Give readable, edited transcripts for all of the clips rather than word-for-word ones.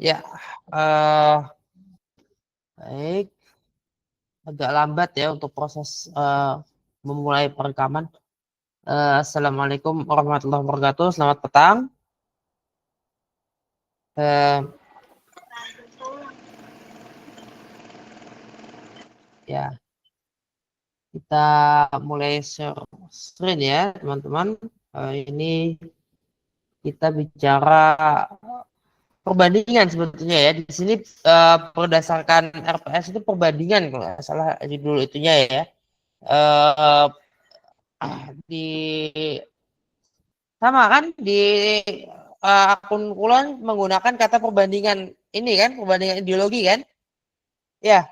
Ya, eh baik. Agak lambat ya untuk proses memulai perekaman. Assalamualaikum warahmatullahi wabarakatuh. Selamat petang. Eh, ya, kita mulai share screen ya, teman-teman. Ini kita bicara perbandingan sebetulnya ya. Di sini berdasarkan RPS itu perbandingan kalau nggak salah judul itunya ya. Eh, di Sama kan di akun Kulon menggunakan kata perbandingan ini kan, perbandingan ideologi kan? Ya,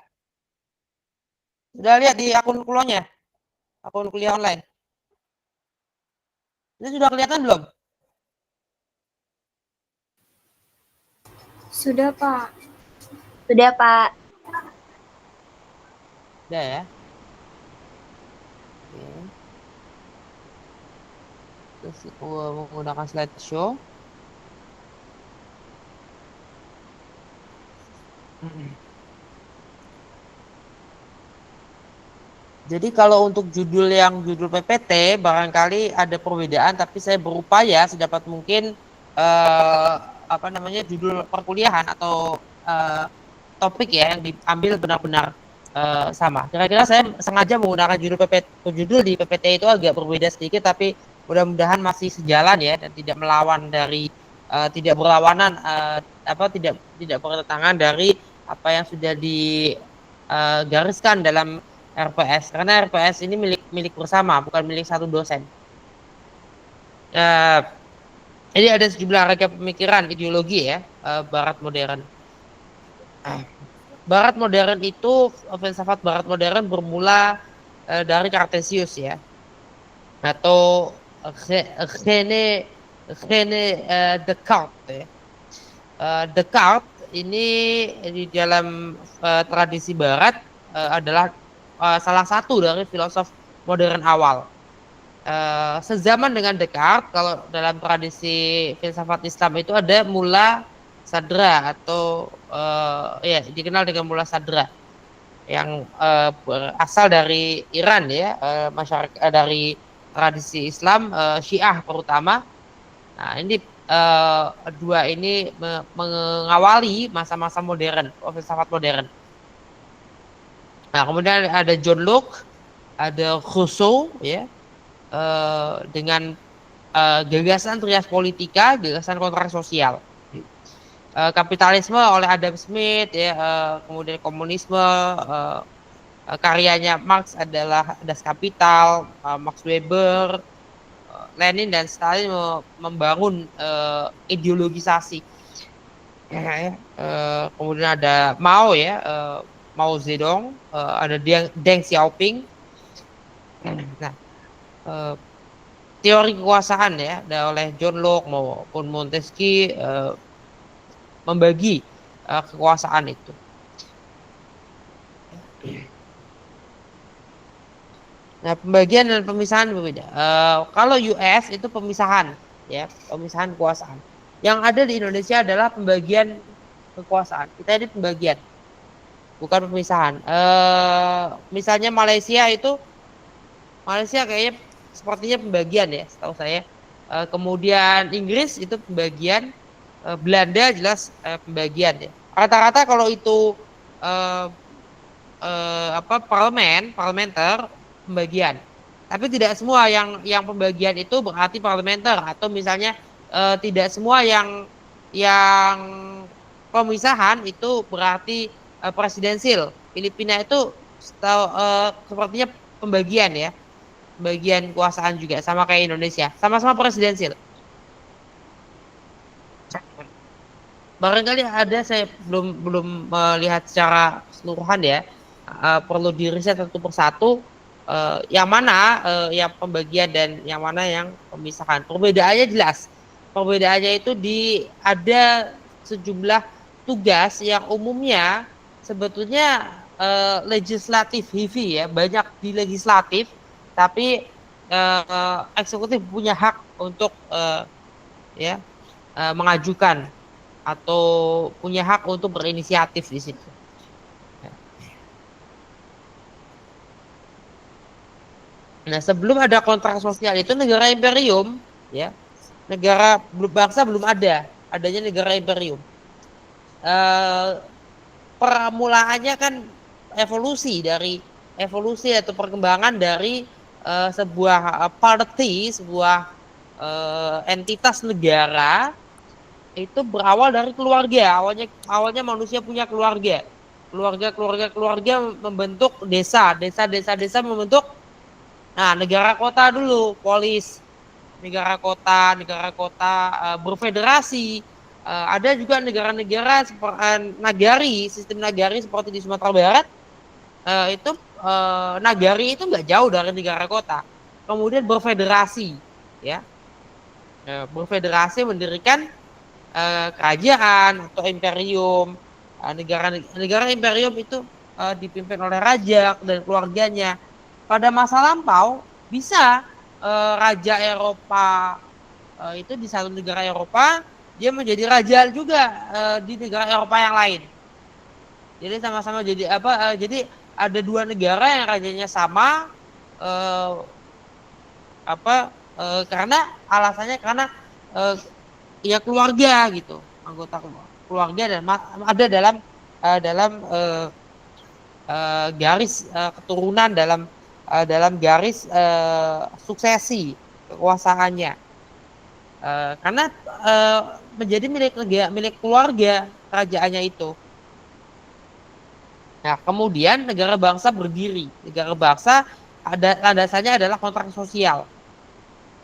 sudah lihat di akun Kulonnya, akun kuliah online. Ini sudah kelihatan belum? Sudah, Pak. Sudah, Pak. Sudah ya. Oke. Terus menggunakan slideshow. Jadi kalau untuk judul PPT barangkali ada perbedaan, tapi saya berupaya sedapat mungkin apa namanya judul perkuliahan atau topik ya yang diambil benar-benar sama. Kira-kira saya sengaja menggunakan judul di PPT itu agak berbeda sedikit, tapi mudah-mudahan masih sejalan ya dan tidak melawan dari tidak berlawanan tidak bertentangan dari apa yang sudah digariskan dalam RPS, karena RPS ini milik bersama, bukan milik satu dosen. Jadi ada sejumlah ragam pemikiran ideologi ya Barat modern. Barat modern itu filsafat Barat modern bermula dari Cartesius ya, atau René Descartes ya. Descartes ini di dalam tradisi Barat adalah salah satu dari filosof modern awal. Sezaman dengan Descartes, kalau dalam tradisi filsafat Islam itu ada Mula Sadra atau ya dikenal dengan Mula Sadra yang berasal dari Iran ya, masyarakat dari tradisi Islam Syiah terutama. Nah, ini dua ini mengawali masa-masa modern, filsafat modern. Nah, kemudian ada John Locke, ada Rousseau ya, dengan gagasan trias politika, gagasan kontrak sosial. Kapitalisme oleh Adam Smith ya, kemudian komunisme, karyanya Marx adalah Das Kapital, Max Weber, Lenin dan Stalin membangun ideologisasi. Ya, kemudian ada Mao ya, Mao Zedong, ada Deng Xiaoping. Nah, teori kekuasaan ya oleh John Locke maupun Montesquieu membagi kekuasaan itu. Nah, pembagian dan pemisahan berbeda. Kalau US itu pemisahan ya, pemisahan kekuasaan. Yang ada di Indonesia adalah pembagian kekuasaan. Kita ini pembagian, bukan pemisahan. Misalnya Malaysia kayaknya sepertinya pembagian ya, setahu saya. Kemudian Inggris itu pembagian, Belanda jelas pembagian ya. Rata-rata kalau itu parlementer pembagian. Tapi tidak semua yang pembagian itu berarti parlementer, atau misalnya tidak semua yang pemisahan itu berarti presidensil. Filipina itu sepertinya pembagian ya. Bagian kekuasaan juga sama kayak Indonesia, sama-sama presidensil. Barangkali ada, saya belum melihat secara keseluruhan ya, perlu diriset satu persatu yang mana yang pembagian dan yang mana yang pemisahan. Perbedaannya jelas, perbedaannya itu ada sejumlah tugas yang umumnya sebetulnya legislatif heavy ya, banyak di legislatif, tapi eksekutif punya hak untuk mengajukan atau punya hak untuk berinisiatif di situ. Nah, sebelum ada kontrak sosial itu negara imperium, ya, negara bangsa belum ada, adanya negara imperium. Permulaannya kan evolusi atau perkembangan dari sebuah party, sebuah entitas negara itu berawal dari keluarga. Awalnya manusia punya keluarga membentuk desa membentuk negara kota dulu, polis, negara kota berfederasi. Ada juga negara-negara seperti sistem nagari seperti di Sumatera Barat. Itu nagari itu nggak jauh dari negara kota. Kemudian berfederasi, ya, berfederasi mendirikan kerajaan atau imperium. Negara imperium itu dipimpin oleh raja dan keluarganya. Pada masa lampau bisa raja Eropa itu di satu negara Eropa dia menjadi raja juga di negara Eropa yang lain. Jadi sama-sama jadi apa? Jadi ada dua negara yang rajanya sama, karena alasannya karena ya keluarga gitu, anggota keluarga dan ada dalam garis keturunan dalam garis suksesi kekuasaannya. Karena menjadi milik keluarga kerajaannya itu. Nah, kemudian negara bangsa berdiri. Negara bangsa landasannya adalah kontrak sosial.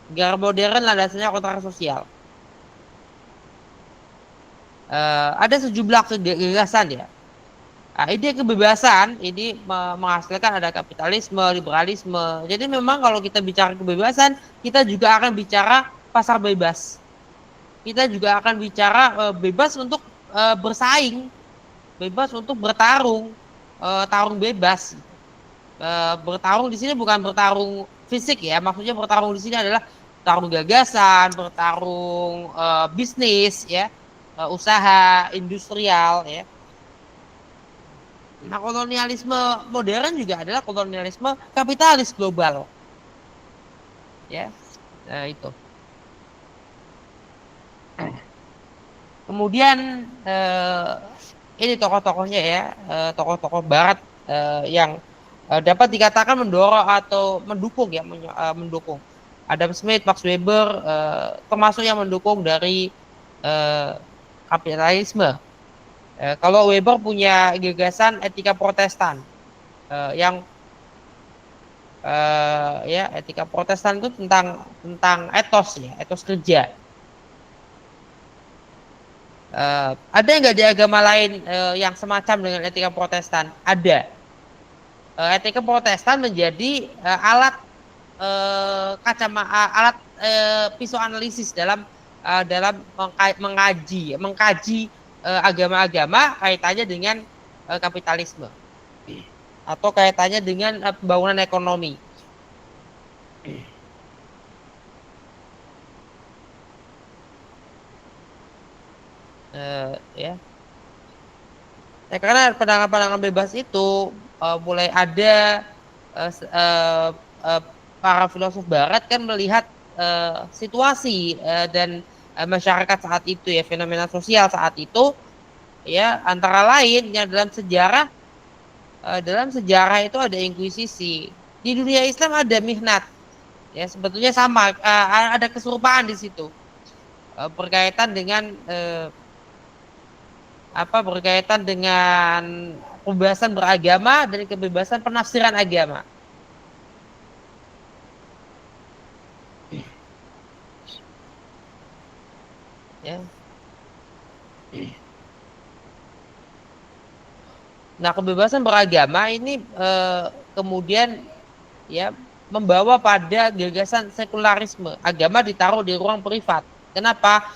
Negara modern landasannya kontrak sosial. Ada sejumlah gagasan ya. Nah, ide kebebasan ini menghasilkan ada kapitalisme, liberalisme. Jadi memang kalau kita bicara kebebasan, kita juga akan bicara pasar bebas. Kita juga akan bicara bebas untuk bersaing, bebas untuk bertarung, tarung bebas. Bertarung di sini bukan bertarung fisik ya, maksudnya bertarung di sini adalah bertarung gagasan, bertarung bisnis ya, usaha industrial ya. Nah, kolonialisme modern juga adalah kolonialisme kapitalis global. Ya, itu. Kemudian ini tokoh-tokohnya ya, tokoh-tokoh Barat yang dapat dikatakan mendorong atau mendukung ya, mendukung. Adam Smith, Max Weber termasuk yang mendukung dari kapitalisme. Kalau Weber punya gagasan etika Protestan yang ya etika Protestan itu tentang etos ya, etos kerja. Ada nggak di agama lain yang semacam dengan etika Protestan? Ada. Etika Protestan menjadi alat alat pisau analisis dalam mengkaji agama-agama kaitannya dengan kapitalisme atau kaitannya dengan pembangunan ekonomi. Ya. Karena pandangan-pandangan bebas itu mulai ada para filosof Barat kan melihat situasi dan masyarakat saat itu ya, fenomena sosial saat itu ya, antara lain yang dalam sejarah itu ada inkuisisi. Di dunia Islam ada mihnat ya, sebetulnya sama, ada keserupaan di situ berkaitan dengan kebebasan beragama dan kebebasan penafsiran agama. Ya. Nah, kebebasan beragama ini kemudian ya membawa pada gagasan sekularisme. Agama ditaruh di ruang privat. Kenapa?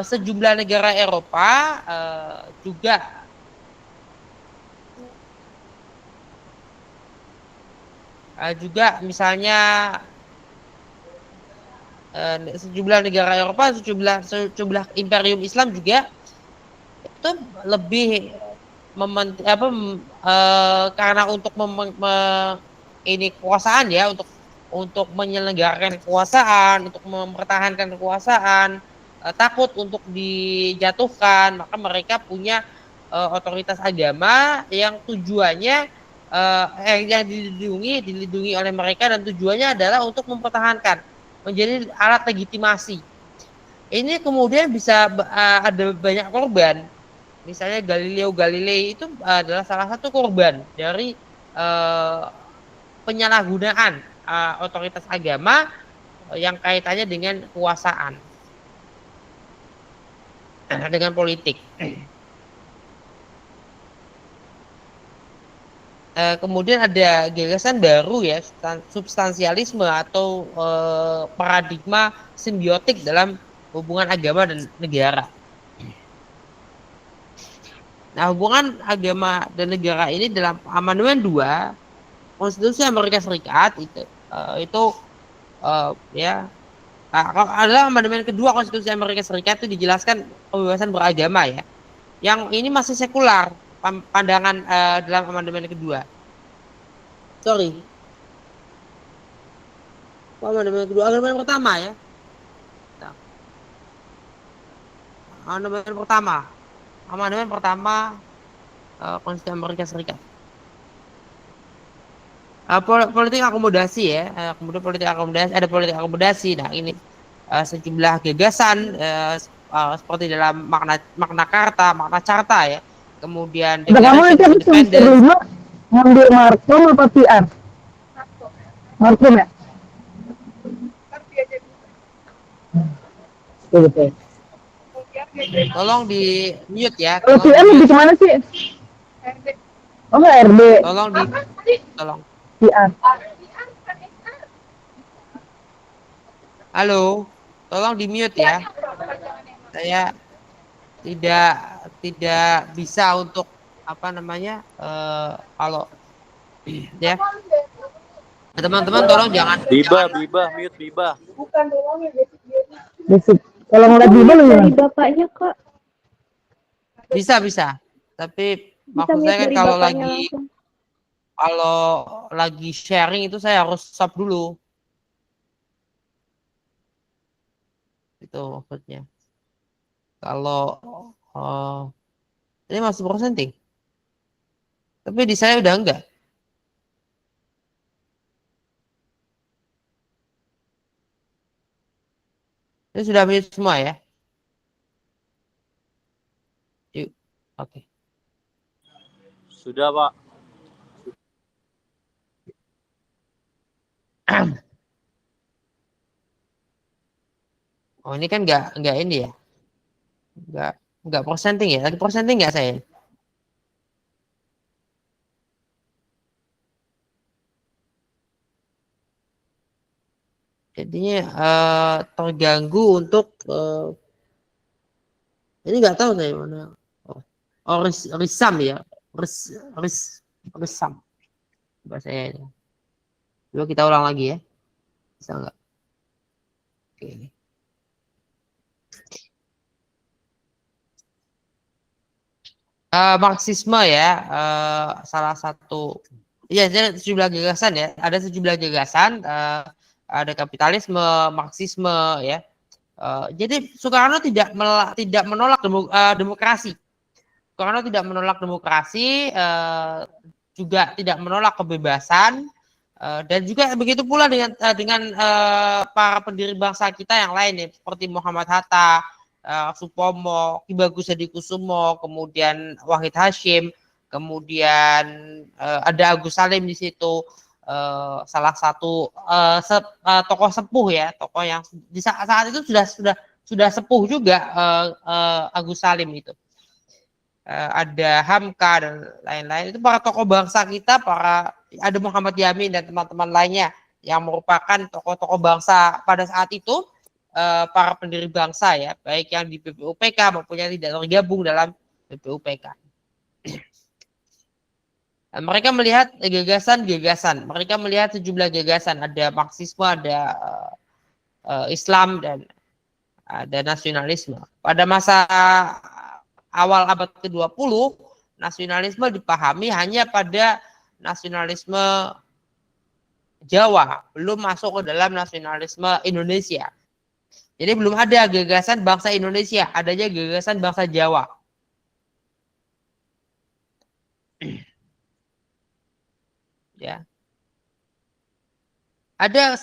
Sejumlah negara Eropa juga misalnya sejumlah negara Eropa, sejumlah imperium Islam juga itu lebih karena untuk ini kekuasaan ya, untuk menyelenggarakan kekuasaan, untuk mempertahankan kekuasaan, takut untuk dijatuhkan, maka mereka punya otoritas agama yang tujuannya yang dilindungi oleh mereka, dan tujuannya adalah untuk mempertahankan, menjadi alat legitimasi. Ini kemudian bisa ada banyak korban. Misalnya Galileo Galilei itu adalah salah satu korban dari penyalahgunaan otoritas agama yang kaitannya dengan kekuasaan, dengan politik. Kemudian ada gagasan baru ya, substansialisme atau paradigma simbiotik dalam hubungan agama dan negara. Nah, hubungan agama dan negara ini dalam Amandemen 2 Konstitusi Amerika Serikat itu ya adalah amandemen kedua Konstitusi Amerika Serikat, itu dijelaskan kebebasan beragama ya. Yang ini masih sekular pandangan dalam amandemen kedua. Sorry. Amandemen kedua, amandemen pertama ya. Amandemen pertama Konstitusi Amerika Serikat. Politik akomodasi ya, kemudian ada politik akomodasi. Nah, ini sejumlah gagasan seperti dalam makna carta ya. Kemudian kamu nanti habis semester 5 ngambil markom apa PR? Markom ya? Betul. Tolong di mute ya. Kalau PR lebih kemana sih? Oh, RD. Tolong. PR. Halo, tolong di mute ya. Saya tidak bisa untuk kalau ya teman-teman tolong jangan Biba mute Biba. Kalau ngeliat Biba lu ya? Bapaknya kok. Bisa, tapi maksud saya kan kalau lagi sharing itu saya harus stop dulu. Itu maksudnya. Kalau ini masih presenting, tapi di saya udah enggak. Ini sudah mute semua ya. Yuk, oke. Sudah, Pak. Oh, ini kan enggak ini ya. Enggak presenting ya. Lagi presenting enggak saya? Jadinya terganggu untuk ini nggak tahu saya mana. Risam ya. Risam bahasanya. Coba kita ulang lagi ya. Bisa nggak? Oke. Marxisme ya, salah satu ya, sejumlah gagasan ya, ada sejumlah gagasan, ada kapitalisme, Marxisme ya. Jadi Soekarno tidak menolak demokrasi. Soekarno tidak menolak demokrasi, juga tidak menolak kebebasan, dan juga begitu pula dengan para pendiri bangsa kita yang lain ya, seperti Muhammad Hatta, Supomo, Ki Bagus Hadikusumo, kemudian Wahid Hashim, kemudian ada Agus Salim di situ, salah satu tokoh sepuh ya, tokoh yang di saat itu sudah sepuh juga, Agus Salim itu. Ada Hamka dan lain-lain, itu para tokoh bangsa kita, ada Muhammad Yamin dan teman-teman lainnya yang merupakan tokoh-tokoh bangsa pada saat itu, para pendiri bangsa ya, baik yang di BPUPK maupun yang tidak tergabung dalam BPUPK. Mereka melihat gagasan, mereka melihat sejumlah gagasan, ada Marxisme, ada Islam, dan ada nasionalisme. Pada masa awal abad ke-20, nasionalisme dipahami hanya pada nasionalisme Jawa, belum masuk ke dalam nasionalisme Indonesia. Jadi belum ada gagasan bangsa Indonesia, adanya gagasan bangsa Jawa. Ya. Ada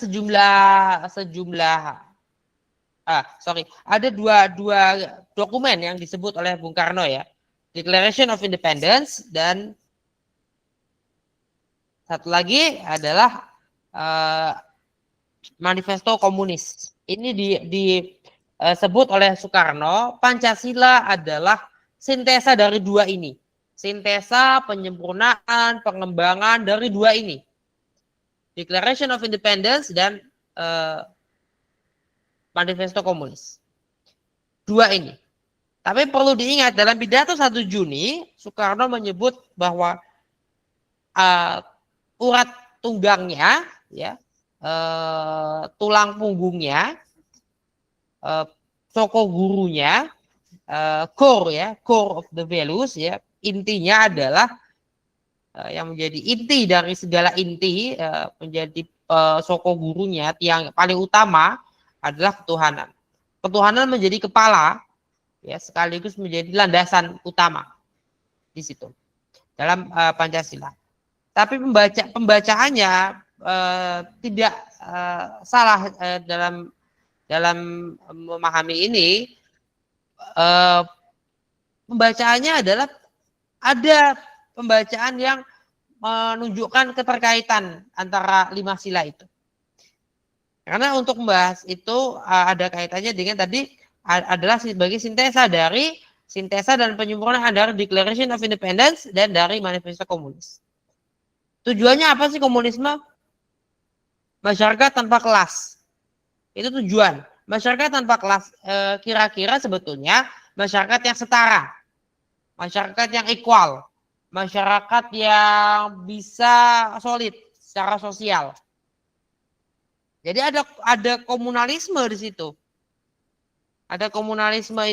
ada dua dokumen yang disebut oleh Bung Karno ya, Declaration of Independence dan satu lagi adalah Manifesto Komunis. Ini disebut oleh Soekarno, Pancasila adalah sintesa dari dua ini, sintesa penyempurnaan pengembangan dari dua ini. Declaration of Independence dan Manifesto Komunis. Dua ini. Tapi perlu diingat dalam pidato 1 Juni, Soekarno menyebut bahwa urat tunggangnya, ya, tulang punggungnya, pokok gurunya, core of the values, ya, intinya adalah yang menjadi inti dari segala inti, menjadi soko gurunya, yang paling utama adalah ketuhanan. Ketuhanan menjadi kepala, ya, sekaligus menjadi landasan utama di situ dalam Pancasila. Tapi pembacaannya tidak salah dalam memahami ini. Pembacaannya adalah ada pembacaan yang menunjukkan keterkaitan antara 5 sila itu. Karena untuk membahas itu ada kaitannya dengan tadi adalah sebagai sintesa dan penyempurnaan dari Declaration of Independence dan dari Manifesto Komunis. Tujuannya apa sih komunisme? Masyarakat tanpa kelas. Itu tujuan. Masyarakat tanpa kelas kira-kira sebetulnya masyarakat yang setara. Masyarakat yang equal, masyarakat yang bisa solid secara sosial. Jadi ada komunalisme di situ. Ada komunalisme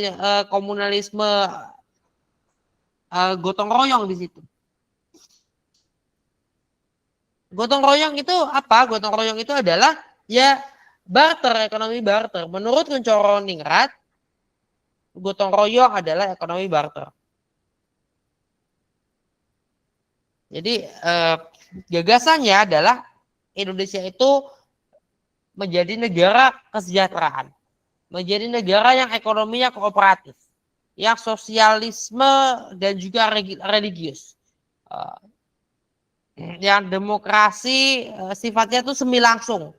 gotong royong di situ. Gotong royong itu apa? Gotong royong itu adalah ya barter, ekonomi barter. Menurut Kuncoro Ningrat, gotong royong adalah ekonomi barter. Jadi gagasannya adalah Indonesia itu menjadi negara kesejahteraan, menjadi negara yang ekonominya kooperatif, yang sosialisme dan juga religius, yang demokrasi sifatnya itu semi langsung.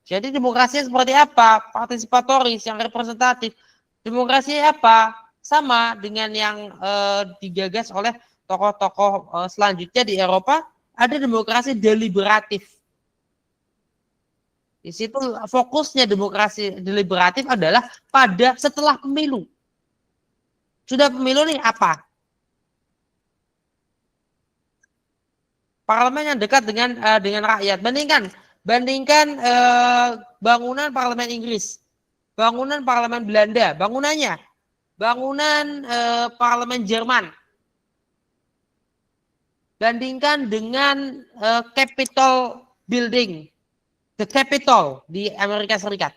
Jadi demokrasinya seperti apa? Partisipatoris, yang representatif. Demokrasi apa? Sama dengan yang digagas oleh tokoh-tokoh selanjutnya di Eropa, ada demokrasi deliberatif. Di situ fokusnya demokrasi deliberatif adalah pada setelah pemilu. Sudah pemilu nih apa? Parlemen yang dekat dengan rakyat. Bandingkan bangunan parlemen Inggris, bangunan parlemen Belanda, bangunan parlemen Jerman. Bandingkan dengan Capitol Building, the Capitol di Amerika Serikat.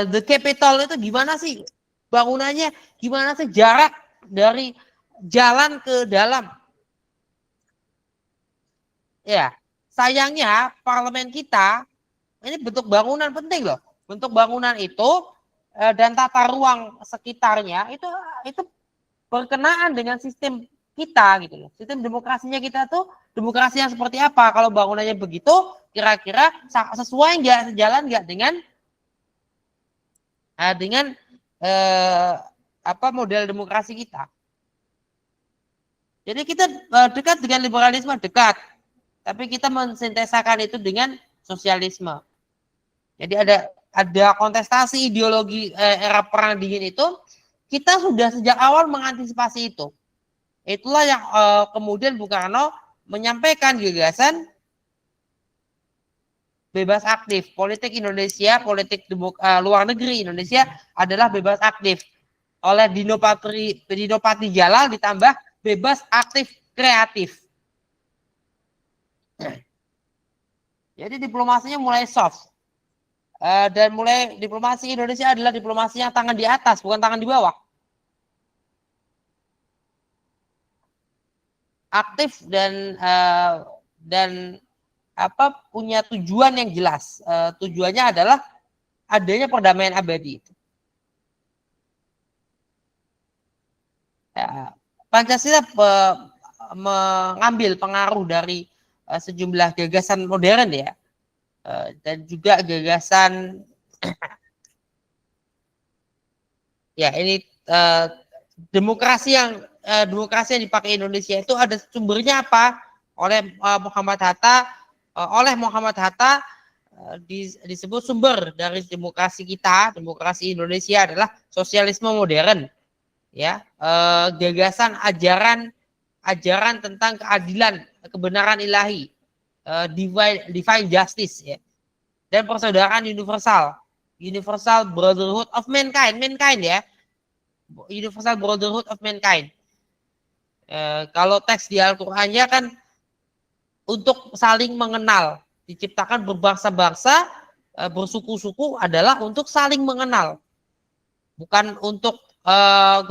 The Capitol itu gimana sih bangunannya? Gimana sih jarak dari jalan ke dalam? Ya, sayangnya parlemen kita ini bentuk bangunan penting loh. Bentuk bangunan itu dan tata ruang sekitarnya itu berkenaan dengan sistem kita gitu loh. Sistem demokrasinya kita tuh demokrasi yang seperti apa? Kalau bangunannya begitu, kira-kira sesuai nggak, sejalan nggak dengan model demokrasi kita? Jadi kita dekat dengan liberalisme, dekat, tapi kita mensintesakan itu dengan sosialisme. Jadi ada kontestasi ideologi era perang dingin itu, kita sudah sejak awal mengantisipasi itu. Itulah yang kemudian Bung Karno menyampaikan gagasan bebas aktif. Politik Indonesia, politik luar negeri Indonesia adalah bebas aktif. Oleh Dino Patijala ditambah bebas aktif kreatif. Jadi diplomasinya mulai soft. Dan mulai diplomasi Indonesia adalah diplomasi yang tangan di atas, bukan tangan di bawah. Aktif dan punya tujuan yang jelas. Tujuannya adalah adanya perdamaian abadi. Pancasila mengambil pengaruh dari sejumlah gagasan modern ya, dan juga gagasan ya ini demokrasi yang dipakai Indonesia itu ada sumbernya apa? Oleh Muhammad Hatta disebut sumber dari demokrasi kita, demokrasi Indonesia adalah sosialisme modern. Ya, gagasan ajaran tentang keadilan, kebenaran ilahi, divine justice ya. Dan persaudaraan universal brotherhood of mankind ya. Universal brotherhood of mankind. Kalau teks di Al-Qur'annya kan untuk saling mengenal, diciptakan berbangsa-bangsa, bersuku-suku adalah untuk saling mengenal. Bukan untuk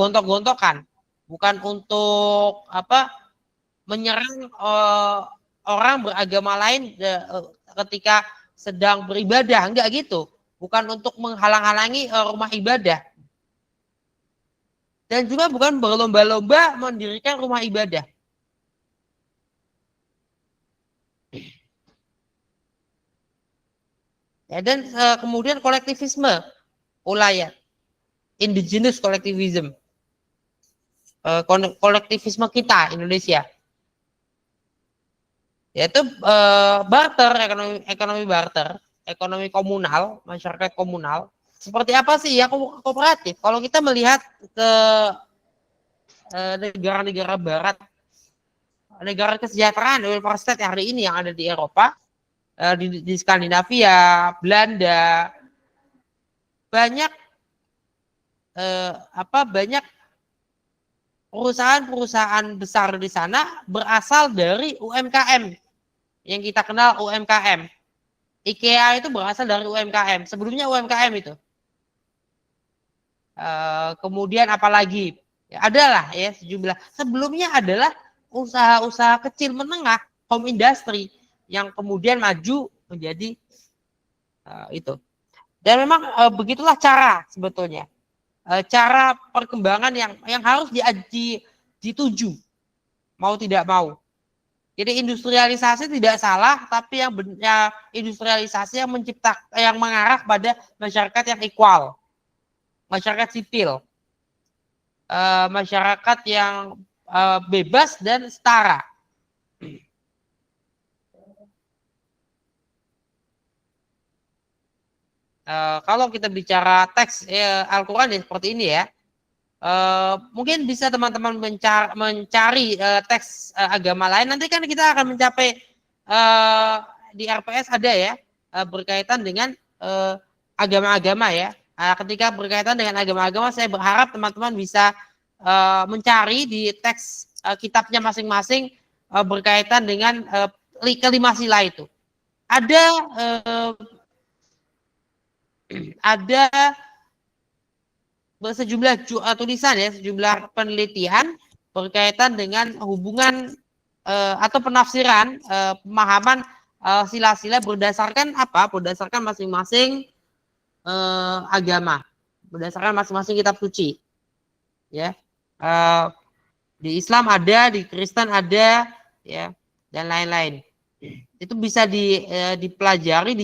gontok-gontokan, bukan untuk menyerang orang beragama lain ketika sedang beribadah, enggak gitu. Bukan untuk menghalang-halangi rumah ibadah. Dan juga bukan berlomba-lomba mendirikan rumah ibadah. Ya, dan kemudian kolektivisme, ulayat, indigenous collectivism, kolektivisme kita Indonesia, yaitu barter, ekonomi barter, ekonomi komunal, masyarakat komunal. Seperti apa sih ya kooperatif? Kalau kita melihat ke negara-negara barat, negara kesejahteraan welfare state hari ini yang ada di Eropa, di Skandinavia, Belanda, banyak banyak perusahaan-perusahaan besar di sana berasal dari UMKM yang kita kenal UMKM. IKEA itu berasal dari UMKM. Sebelumnya UMKM itu. Kemudian apalagi? Ya, adalah ya sejumlah. Sebelumnya adalah usaha-usaha kecil menengah, home industry yang kemudian maju menjadi itu. Dan memang begitulah cara sebetulnya. Cara perkembangan yang harus dituju, mau tidak mau. Jadi industrialisasi tidak salah, tapi yang industrialisasi yang mengarah pada masyarakat yang equal, masyarakat sipil, masyarakat yang bebas dan setara. Kalau kita bicara teks Al-Quran ya seperti ini ya, mungkin bisa teman-teman mencari teks agama lain. Nanti kan kita akan mencapai di RPS ada ya berkaitan dengan agama-agama ya. Ketika berkaitan dengan agama-agama, saya berharap teman-teman bisa mencari di teks kitabnya masing-masing berkaitan dengan kelima sila itu. Ada sejumlah tulisan ya, sejumlah penelitian berkaitan dengan hubungan atau penafsiran pemahaman sila-sila berdasarkan apa? Berdasarkan masing-masing agama, berdasarkan masing-masing kitab suci. Ya, di Islam ada, di Kristen ada, ya, dan lain-lain. Itu bisa dipelajari,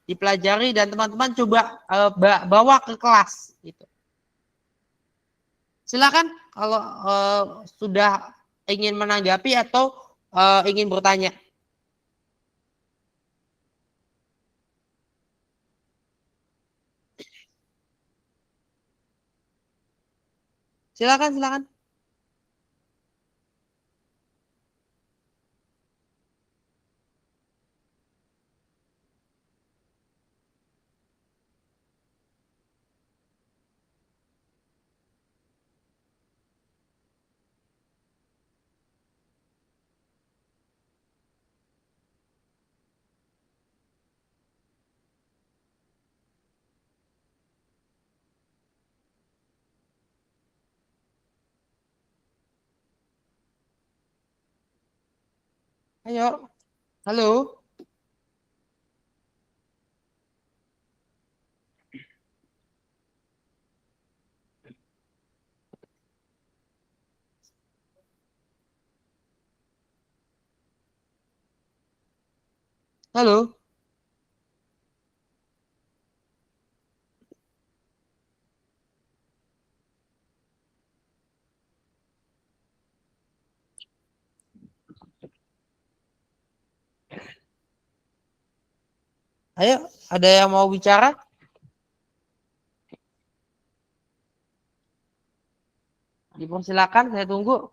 dipelajari dan teman-teman coba bawa ke kelas gitu. Silakan kalau sudah ingin menanggapi atau ingin bertanya. Silakan. Ayo. Halo. Halo. Ayo, ada yang mau bicara? Dipersilakan, saya tunggu.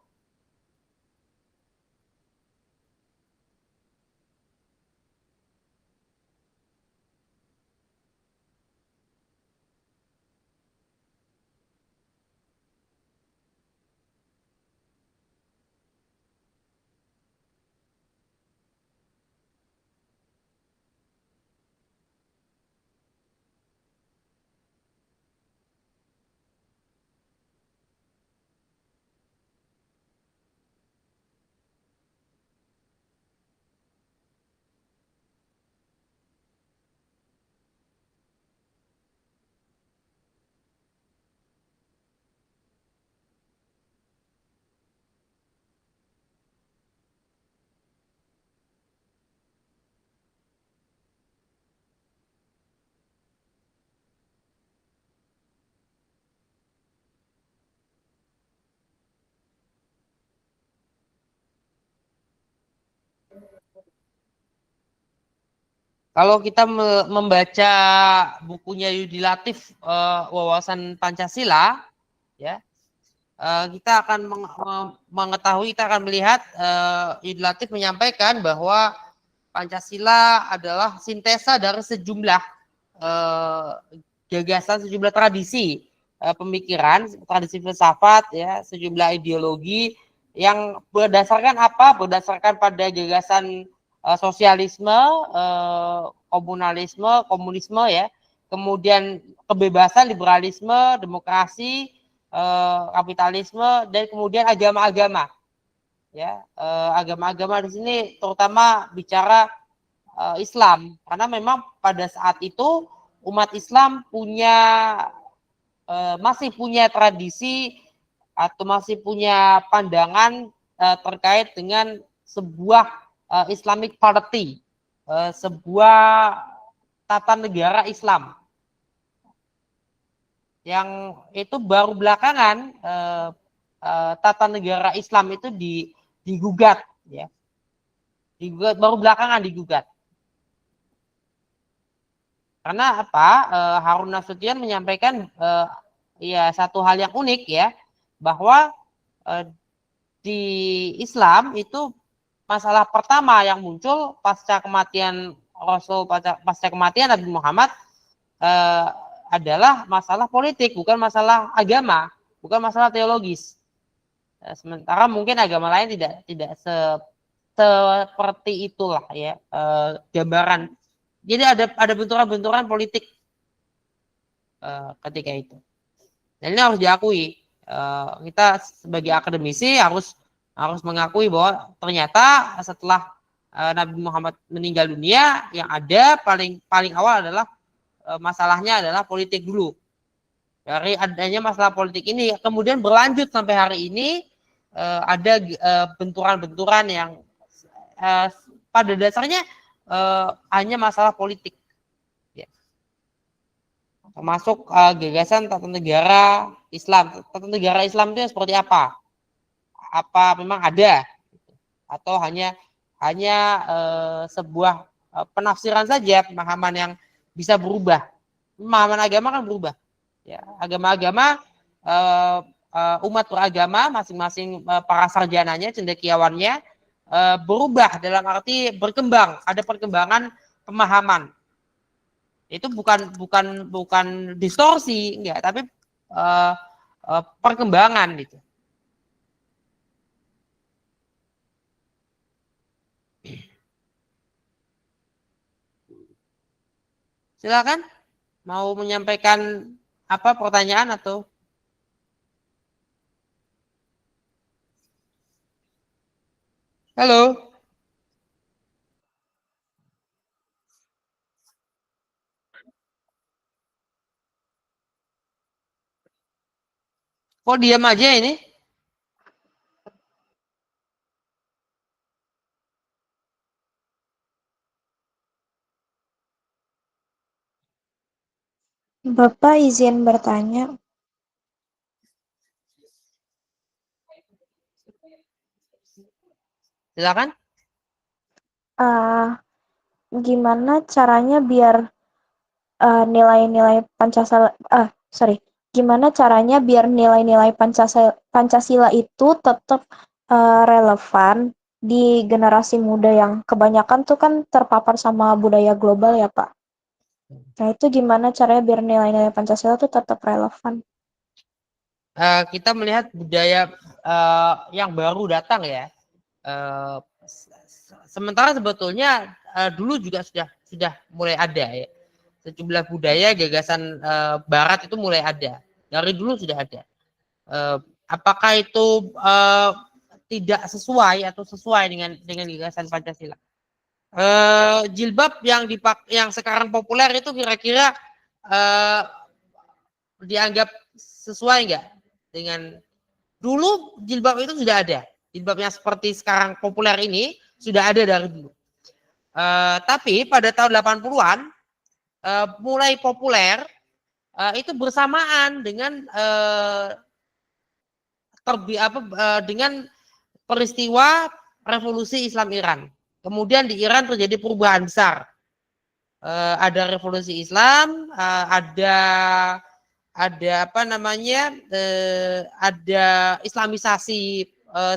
Kalau kita membaca bukunya Yudi Latif, Wawasan Pancasila, ya, kita akan mengetahui, kita akan melihat Yudi Latif menyampaikan bahwa Pancasila adalah sintesa dari sejumlah gagasan, sejumlah tradisi pemikiran, tradisi filsafat, ya, sejumlah ideologi yang berdasarkan apa? Berdasarkan pada gagasan sosialisme, komunalisme, komunisme, ya, kemudian kebebasan, liberalisme, demokrasi, kapitalisme, dan kemudian agama-agama, ya, agama-agama di sini terutama bicara Islam, karena memang pada saat itu umat Islam masih punya tradisi atau masih punya pandangan terkait dengan sebuah Islamic Party, sebuah tata negara Islam yang itu baru belakangan tata negara Islam itu digugat, ya, digugat, baru belakangan digugat. Karena apa? Harun Nasution menyampaikan ya satu hal yang unik, ya, bahwa di Islam itu masalah pertama yang muncul pasca kematian Rasul, pasca kematian Nabi Muhammad adalah masalah politik, bukan masalah agama, bukan masalah teologis. Sementara mungkin agama lain tidak seperti itulah, ya, gambaran. Jadi ada benturan-benturan politik ketika itu. Dan ini harus diakui. Kita sebagai akademisi harus mengakui bahwa ternyata setelah Nabi Muhammad meninggal dunia, yang ada paling awal adalah masalahnya adalah politik dulu. Dari adanya masalah politik ini kemudian berlanjut sampai hari ini, ada benturan-benturan yang pada dasarnya hanya masalah politik, ya. Termasuk gagasan tata negara Islam. Tata negara Islam itu seperti apa? Apa memang ada atau hanya sebuah penafsiran saja, pemahaman yang bisa berubah. Pemahaman agama kan berubah, ya. Agama-agama, umat beragama masing-masing, para sarjananya, cendekiawannya berubah dalam arti berkembang, ada perkembangan pemahaman. Itu bukan distorsi, enggak, tapi perkembangan gitu. Silakan mau menyampaikan apa pertanyaan atau halo? Kok diam aja ini? Bapak izin bertanya. Silakan. Gimana caranya biar nilai-nilai Pancasila, gimana caranya biar nilai-nilai Pancasila itu tetap relevan di generasi muda yang kebanyakan tuh kan terpapar sama budaya global ya Pak. Nah itu gimana caranya biar nilai-nilai Pancasila tuh tetap relevan? Kita melihat budaya yang baru datang ya. Sementara sebetulnya dulu juga sudah mulai ada ya. Sejumlah budaya gagasan Barat itu mulai ada. Dari dulu sudah ada. Apakah itu tidak sesuai atau sesuai dengan gagasan Pancasila? Jilbab yang sekarang populer itu kira-kira dianggap sesuai nggak dengan dulu? Jilbab itu sudah ada. Jilbab yang seperti sekarang populer ini sudah ada dari dulu. Tapi pada tahun 80-an mulai populer itu bersamaan dengan dengan peristiwa revolusi Islam Iran. Kemudian di Iran terjadi perubahan besar. Ada revolusi Islam, ada islamisasi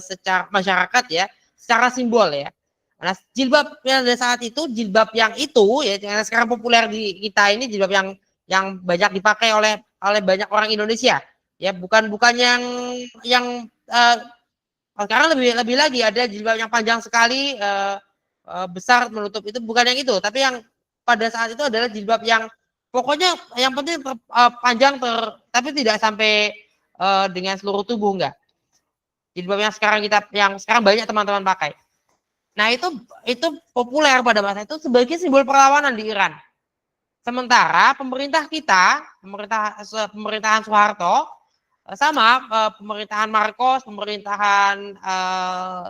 secara masyarakat ya, secara simbol ya. Nah, jilbab yang pada saat itu, jilbab yang itu ya, yang sekarang populer di kita ini, jilbab yang banyak dipakai oleh banyak orang Indonesia ya, bukan yang sekarang lebih lagi ada jilbab yang panjang sekali, besar menutup, itu bukan yang itu, tapi yang pada saat itu adalah jilbab yang pokoknya yang penting panjang tapi tidak sampai dengan seluruh tubuh, enggak. Jilbab yang sekarang banyak teman-teman pakai. Nah, itu populer pada masa itu sebagai simbol perlawanan di Iran. Sementara pemerintah kita, pemerintahan Soeharto sama pemerintahan Marcos, pemerintahan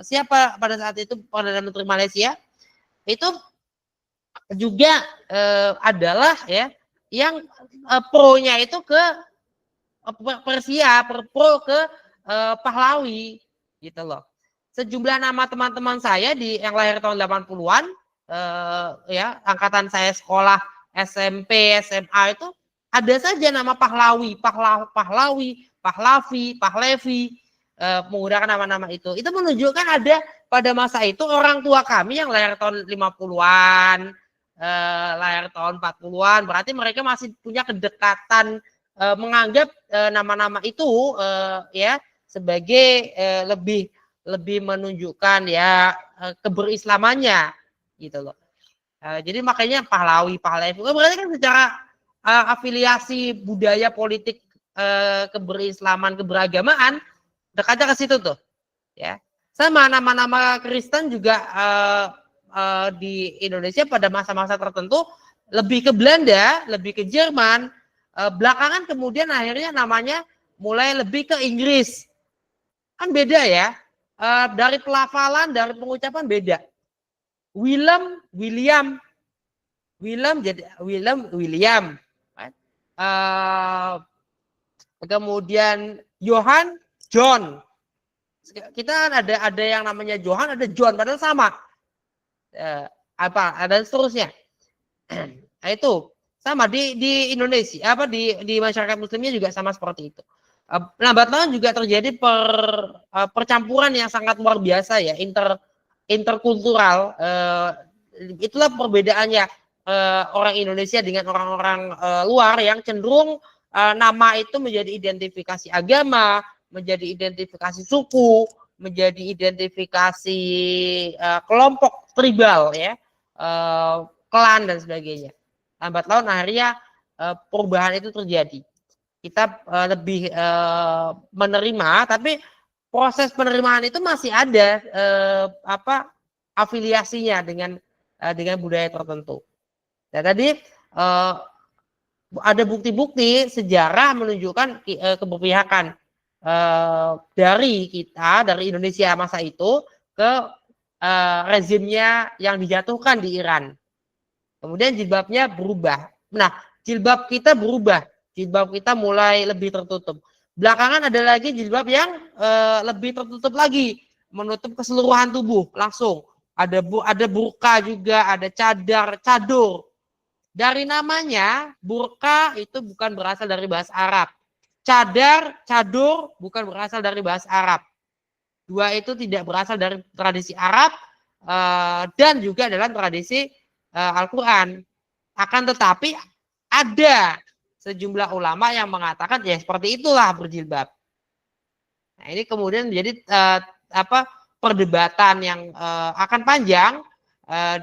siapa pada saat itu, Perdana Menteri Malaysia, itu juga adalah ya yang pro-nya itu ke Persia, pro ke Pahlawi gitu loh. Sejumlah nama teman-teman saya yang lahir tahun 80-an ya, angkatan saya sekolah SMP, SMA itu ada saja nama Pahlawi, Pahlavi, menggunakan nama-nama itu. Itu menunjukkan ada pada masa itu orang tua kami yang lahir tahun 50-an, lahir tahun 40-an, berarti mereka masih punya kedekatan, menganggap nama-nama itu ya sebagai lebih menunjukkan ya keberislamannya gitu loh. Jadi makanya Pahlavi berarti kan secara afiliasi budaya politik, keberislaman, keberagamaan dekatnya ke situ tuh ya. Sama nama-nama Kristen juga di Indonesia pada masa-masa tertentu lebih ke Belanda, lebih ke Jerman, belakangan kemudian akhirnya namanya mulai lebih ke Inggris. Kan beda ya, dari pelafalan, dari pengucapan beda. William jadi William. Kemudian John. Kita kan ada yang namanya Johan, ada John, padahal sama. Ada seterusnya. Nah, itu sama di Indonesia, di masyarakat Muslimnya juga sama seperti itu. Lambat laun juga terjadi percampuran yang sangat luar biasa ya, interkultural. Itulah perbedaannya orang Indonesia dengan orang-orang luar yang cenderung nama itu menjadi identifikasi agama, menjadi identifikasi suku, menjadi identifikasi kelompok tribal ya, klan dan sebagainya. Lambat laun akhirnya perubahan itu terjadi. Kita lebih menerima, tapi proses penerimaan itu masih ada afiliasinya dengan budaya tertentu. Nah, tadi ada bukti-bukti sejarah menunjukkan keberpihakan dari kita, dari Indonesia masa itu ke rezimnya yang dijatuhkan di Iran. Kemudian jilbabnya berubah. Nah, jilbab kita berubah. Jilbab kita mulai lebih tertutup. Belakangan ada lagi jilbab yang lebih tertutup lagi, menutup keseluruhan tubuh langsung. Ada burka juga, ada cadur. Dari namanya, burka itu bukan berasal dari bahasa Arab. Cadur bukan berasal dari bahasa Arab. Dua itu tidak berasal dari tradisi Arab dan juga dalam tradisi Al-Quran. Akan tetapi ada sejumlah ulama yang mengatakan ya seperti itulah berjilbab. Nah, ini kemudian menjadi perdebatan yang akan panjang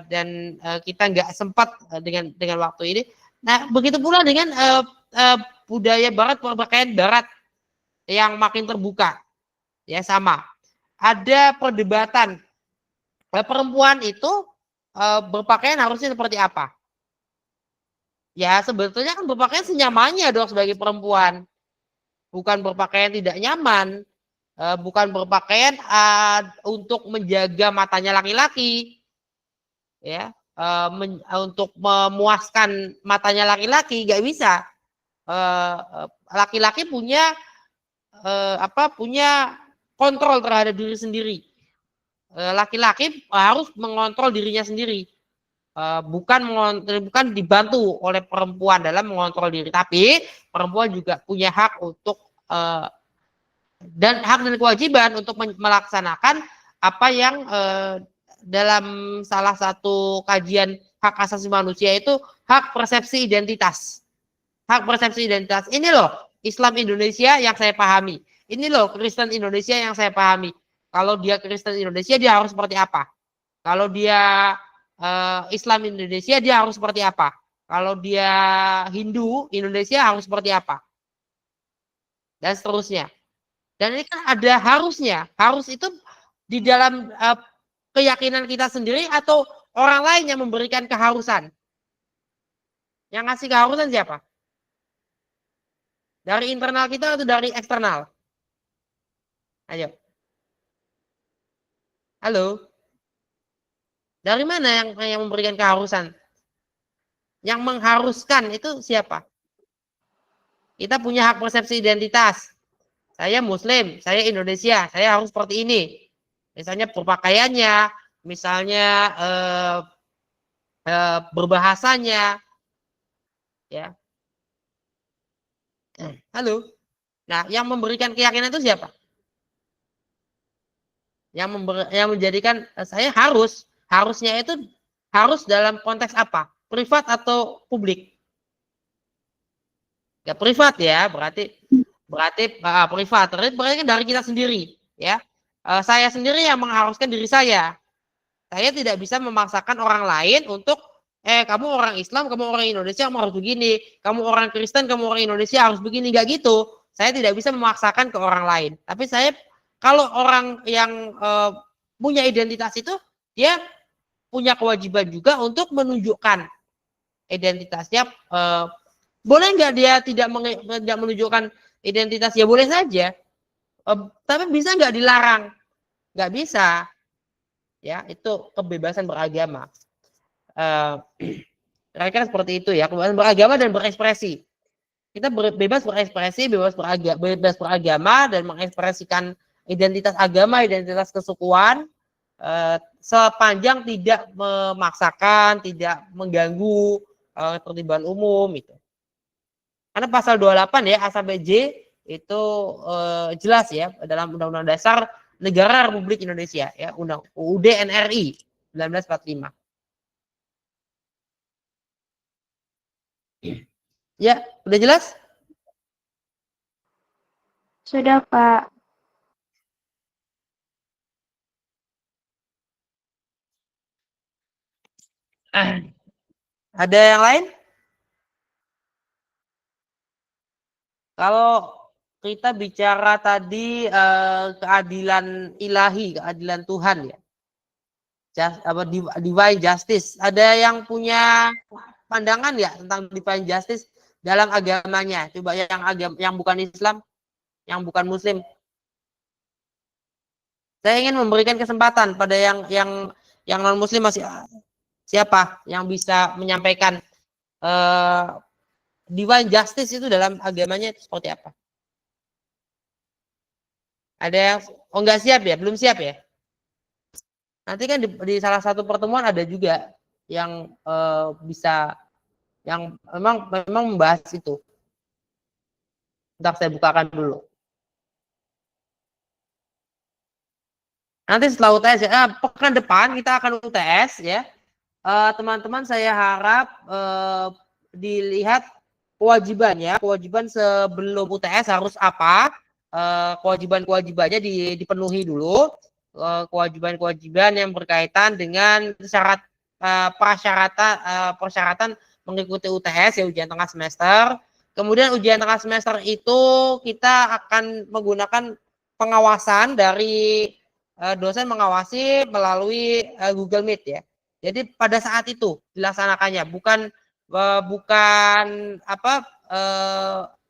dan kita nggak sempat dengan waktu ini. Nah, begitu pula dengan budaya Barat, pakaian Barat yang makin terbuka, ya sama. Ada perdebatan perempuan itu berpakaian harusnya seperti apa? Ya sebetulnya kan berpakaian senyamannya dong sebagai perempuan, bukan berpakaian tidak nyaman, bukan berpakaian untuk menjaga matanya laki-laki, ya untuk memuaskan matanya laki-laki, nggak bisa. Laki-laki punya punya kontrol terhadap diri sendiri. Laki-laki harus mengontrol dirinya sendiri. Bukan dibantu oleh perempuan dalam mengontrol diri, tapi perempuan juga punya hak untuk dan hak dan kewajiban untuk melaksanakan apa yang dalam salah satu kajian hak asasi manusia itu hak persepsi identitas. Hak persepsi identitas. Ini loh Islam Indonesia yang saya pahami. Ini loh Kristen Indonesia yang saya pahami. Kalau dia Kristen Indonesia dia harus seperti apa? Kalau dia Islam Indonesia dia harus seperti apa? Kalau dia Hindu Indonesia harus seperti apa? Dan seterusnya. Dan ini kan ada harusnya. Harus itu di dalam keyakinan kita sendiri atau orang lain yang memberikan keharusan? Yang ngasih keharusan siapa? Dari internal kita atau dari eksternal? Ayo. Halo. Dari mana yang memberikan keharusan? Yang mengharuskan itu siapa? Kita punya hak persepsi identitas. Saya Muslim, saya Indonesia, saya harus seperti ini. Misalnya berpakaiannya, misalnya berbahasanya, ya. Halo. Nah, yang memberikan keyakinan itu siapa? Yang menjadikan saya harusnya itu harus dalam konteks apa? Privat atau publik? Ya privat ya, berarti privat. Berarti kan dari kita sendiri, ya. Saya sendiri yang mengharuskan diri saya. Saya tidak bisa memaksakan orang lain untuk kamu orang Islam, kamu orang Indonesia, kamu harus begini. Kamu orang Kristen, kamu orang Indonesia harus begini, enggak gitu. Saya tidak bisa memaksakan ke orang lain. Tapi saya kalau orang yang punya identitas itu dia punya kewajiban juga untuk menunjukkan identitasnya. Boleh nggak dia tidak menunjukkan identitas? Ya boleh saja. Tapi bisa nggak dilarang? Nggak bisa. Ya, itu kebebasan beragama. Kira-kira seperti itu ya, kebebasan beragama dan berekspresi. Kita bebas berekspresi, bebas beragama dan mengekspresikan identitas agama, identitas kesukuan sepanjang tidak memaksakan, tidak mengganggu ketertiban umum itu. Karena pasal 28 ya A sampai J itu jelas ya dalam Undang-Undang Dasar Negara Republik Indonesia ya, UUD NRI 1945. Ya, udah jelas? Sudah, Pak. Ada yang lain? Kalau kita bicara tadi keadilan ilahi, keadilan Tuhan ya. Divine justice. Ada yang punya pandangan ya tentang divine justice dalam agamanya? Coba yang bukan Islam. yang bukan muslim. Saya ingin memberikan kesempatan pada yang non muslim masih siapa yang bisa menyampaikan divine justice itu dalam agamanya itu seperti apa? Ada yang nggak siap ya, belum siap ya? Nanti kan di salah satu pertemuan ada juga yang bisa yang memang membahas itu. Ntar saya bukakan dulu. Nanti setelah UTS ya, pekan depan kita akan UTS ya. Teman-teman saya harap dilihat kewajibannya, kewajiban sebelum UTS harus apa, kewajiban-kewajibannya dipenuhi dulu, kewajiban-kewajiban yang berkaitan dengan syarat persyaratan mengikuti UTS ya, ujian tengah semester. Kemudian ujian tengah semester itu kita akan menggunakan pengawasan dari dosen mengawasi melalui Google Meet ya. Jadi pada saat itu dilaksanakannya, bukan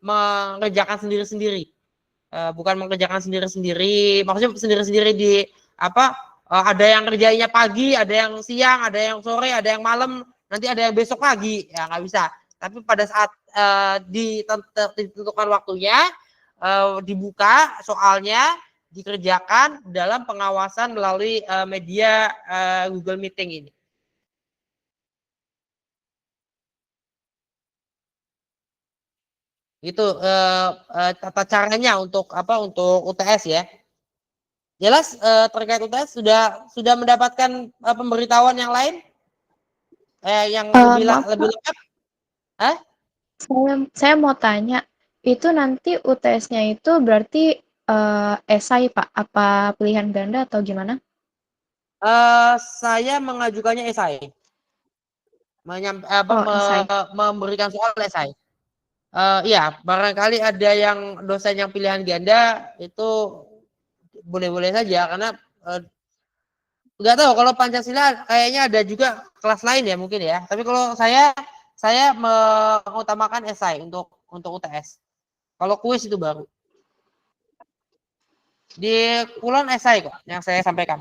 mengerjakan sendiri-sendiri, bukan mengerjakan sendiri-sendiri. Maksudnya sendiri-sendiri di ada yang kerjanya pagi, ada yang siang, ada yang sore, ada yang malam, nanti ada yang besok pagi, ya nggak bisa. Tapi pada saat ditentukan waktunya, dibuka soalnya, dikerjakan dalam pengawasan melalui media Google Meeting ini. Itu tata caranya untuk UTS ya. Jelas terkait UTS sudah mendapatkan pemberitahuan yang lain yang lebih lengkap? Saya mau tanya, itu nanti UTS-nya itu berarti esai Pak, apa pilihan ganda atau gimana? Saya mengajukannya esai, Esai. memberikan soal esai. Iya, barangkali ada yang dosen yang pilihan ganda itu boleh-boleh saja karena nggak tahu kalau Pancasila kayaknya ada juga kelas lain ya mungkin ya. Tapi kalau saya mengutamakan esai untuk UTS. Kalau kuis itu baru. Di Kulon esai kok yang saya sampaikan.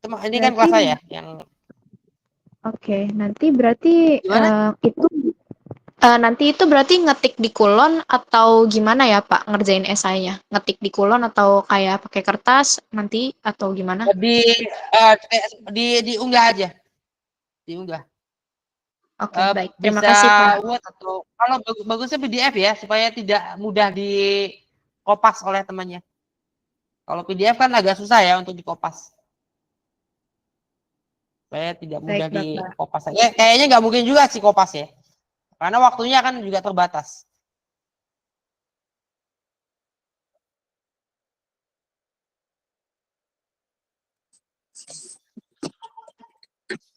Ini kan kelas saya yang. Oke, nanti berarti nanti itu berarti ngetik di Kulon atau gimana ya Pak ngerjain esainya? Ngetik di Kulon atau kayak pakai kertas nanti atau gimana? Diunggah aja. Diunggah. Oke, baik. Terima kasih Pak. Word atau kalau bagusnya PDF ya supaya tidak mudah dikopas oleh temannya. Kalau PDF kan agak susah ya untuk dikopas. Supaya tidak mudah dikopas. Kayaknya nggak mungkin juga sih kopas ya. Karena waktunya kan juga terbatas.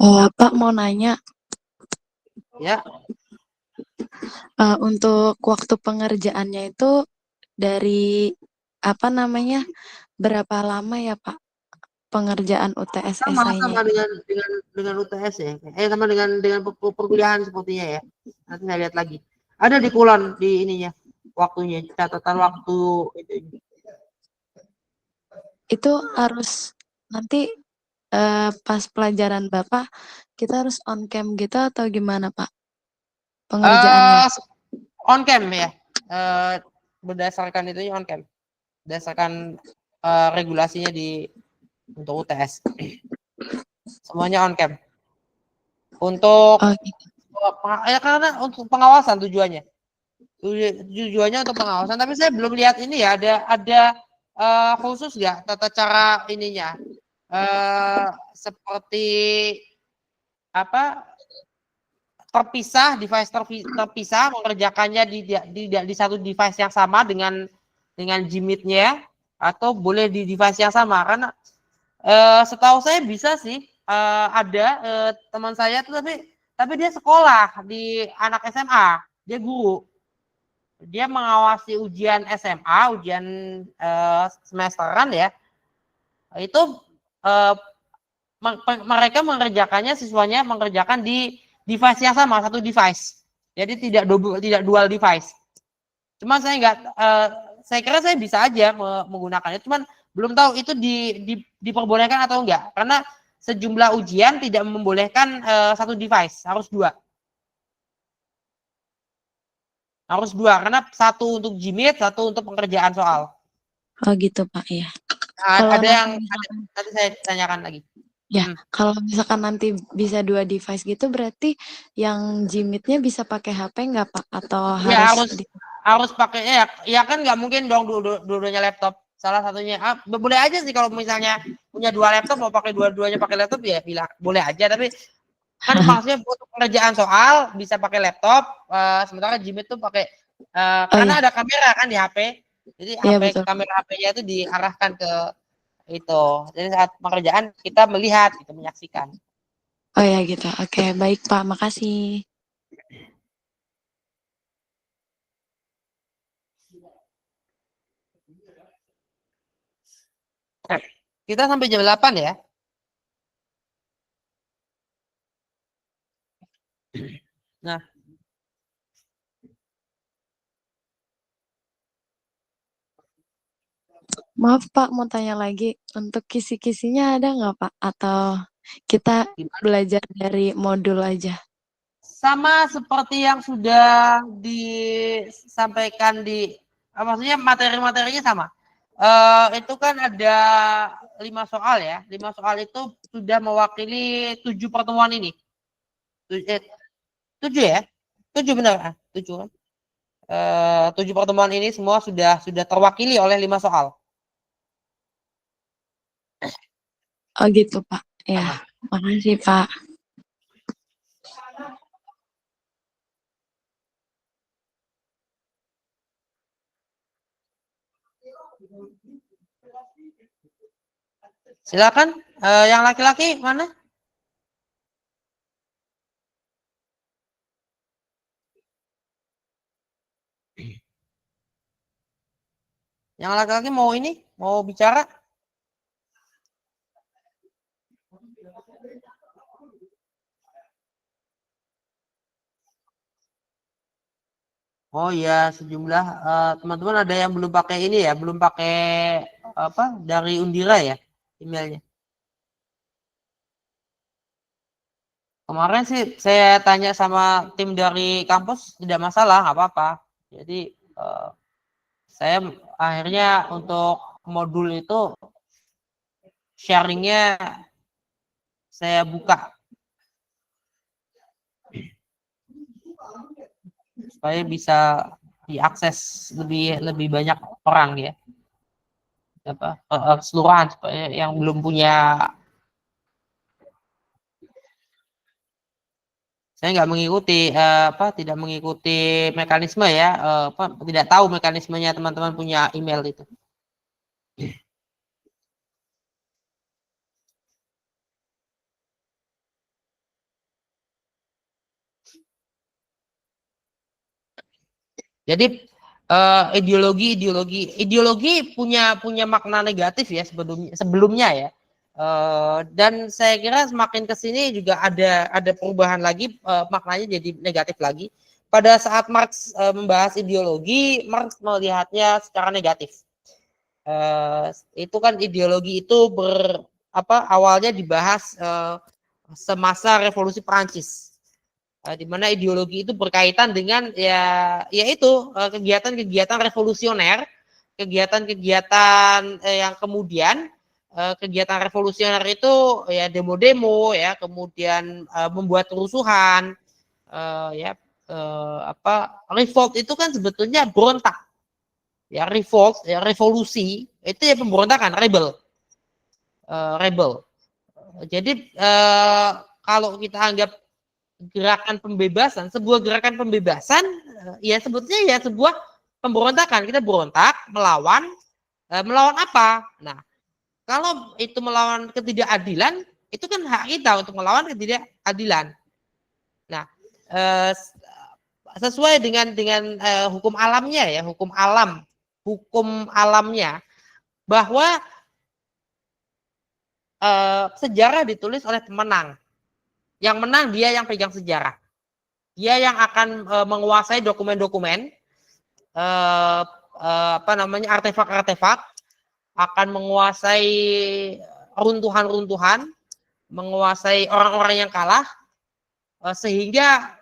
Pak mau nanya. Ya. Untuk waktu pengerjaannya itu dari berapa lama ya Pak pengerjaan UTS esainya? Sama dengan UTS ya. Sama dengan perkuliahan sepertinya ya. Nanti saya lihat lagi. Ada di Kulon di ininya waktunya, catatan waktu itu. Itu harus nanti pas pelajaran Bapak kita harus on cam gitu atau gimana Pak pengerjaannya? On cam ya. Berdasarkan itu on cam. Berdasarkan regulasinya untuk UTS. Semuanya on cam. Untuk karena untuk pengawasan tujuannya. Tujuannya untuk pengawasan, tapi saya belum lihat ini ya ada khusus nggak tata cara ininya. Seperti terpisah, device terpisah, mengerjakannya di satu device yang sama dengan Gmeet-nya atau boleh di device yang sama karena setahu saya bisa sih ada teman saya tuh tapi dia sekolah di anak SMA, dia guru, dia mengawasi ujian SMA, ujian semesteran ya, itu mereka mengerjakannya, siswanya mengerjakan di device yang sama, satu device, jadi tidak dual device. Cuma saya saya kira saya bisa aja menggunakannya, cuman belum tahu itu diperbolehkan atau enggak, karena sejumlah ujian tidak membolehkan satu device, harus dua. Harus dua, karena satu untuk Gmeet, satu untuk pengerjaan soal. Oh gitu Pak ya. Nah, Kalau ada yang misalkan, nanti saya tanyakan lagi. ya, kalau misalkan nanti bisa 2 device gitu berarti yang Gmeet-nya bisa pakai HP nggak Pak? Atau Ya harus harus pakai ya kan nggak mungkin dong dua-duanya laptop. Salah satunya boleh aja sih kalau misalnya punya 2 laptop mau pakai dua-duanya pakai laptop ya bilang boleh aja, tapi kan maksudnya untuk pengerjaan soal bisa pakai laptop, sementara Gmeet tuh pakai karena iya. ada kamera kan di HP. Jadi Iya betul. kamera HP-nya itu diarahkan ke itu. Jadi saat pekerjaan kita melihat, kita menyaksikan. Oh ya gitu. Oke, baik Pak, makasih. Kita sampai jam 8 ya. Nah, Maaf Pak, mau tanya lagi. Untuk kisi-kisinya ada nggak Pak? Atau kita belajar dari modul aja? sama seperti yang sudah disampaikan maksudnya materi-materinya sama. Itu kan ada 5 soal ya. 5 soal itu sudah mewakili 7 pertemuan ini. 7 ya? 7 benar? 7 kan? 7 pertemuan ini semua sudah terwakili oleh 5 soal. Oh gitu Pak. Ya, makasih Pak. Silakan, yang laki-laki mana? Yang laki-laki mau bicara? Oh ya, sejumlah teman-teman ada yang belum pakai ini ya, belum pakai dari Undira ya emailnya. Kemarin sih saya tanya sama tim dari kampus, tidak masalah, nggak apa-apa. Jadi saya akhirnya untuk modul itu sharingnya saya buka supaya bisa diakses lebih banyak orang ya, keseluruhan supaya yang belum punya. Saya nggak mengikuti tidak mengikuti mekanisme ya, tidak tahu mekanismenya teman-teman punya email itu. Jadi ideologi punya makna negatif ya sebelumnya ya. Dan saya kira semakin kesini juga ada perubahan lagi, maknanya jadi negatif lagi. Pada saat Marx membahas ideologi, Marx melihatnya secara negatif. Itu kan ideologi itu awalnya dibahas semasa revolusi Prancis, di mana ideologi itu berkaitan dengan yaitu kegiatan-kegiatan revolusioner, kegiatan-kegiatan yang kemudian kegiatan revolusioner itu ya demo-demo ya, kemudian membuat kerusuhan, revolt itu kan sebetulnya berontak ya, revolt ya, revolusi itu ya pemberontakan, rebel. Jadi kalau kita anggap gerakan pembebasan, sebuah gerakan pembebasan ya sebetulnya ya sebuah pemberontakan. Kita berontak melawan apa? Nah, kalau itu melawan ketidakadilan, itu kan hak kita untuk melawan ketidakadilan. Nah, sesuai dengan hukum alamnya ya, hukum alamnya bahwa sejarah ditulis oleh pemenang. Yang menang dia yang pegang sejarah. Dia yang akan menguasai dokumen-dokumen artefak-artefak, akan menguasai runtuhan-runtuhan, menguasai orang-orang yang kalah, sehingga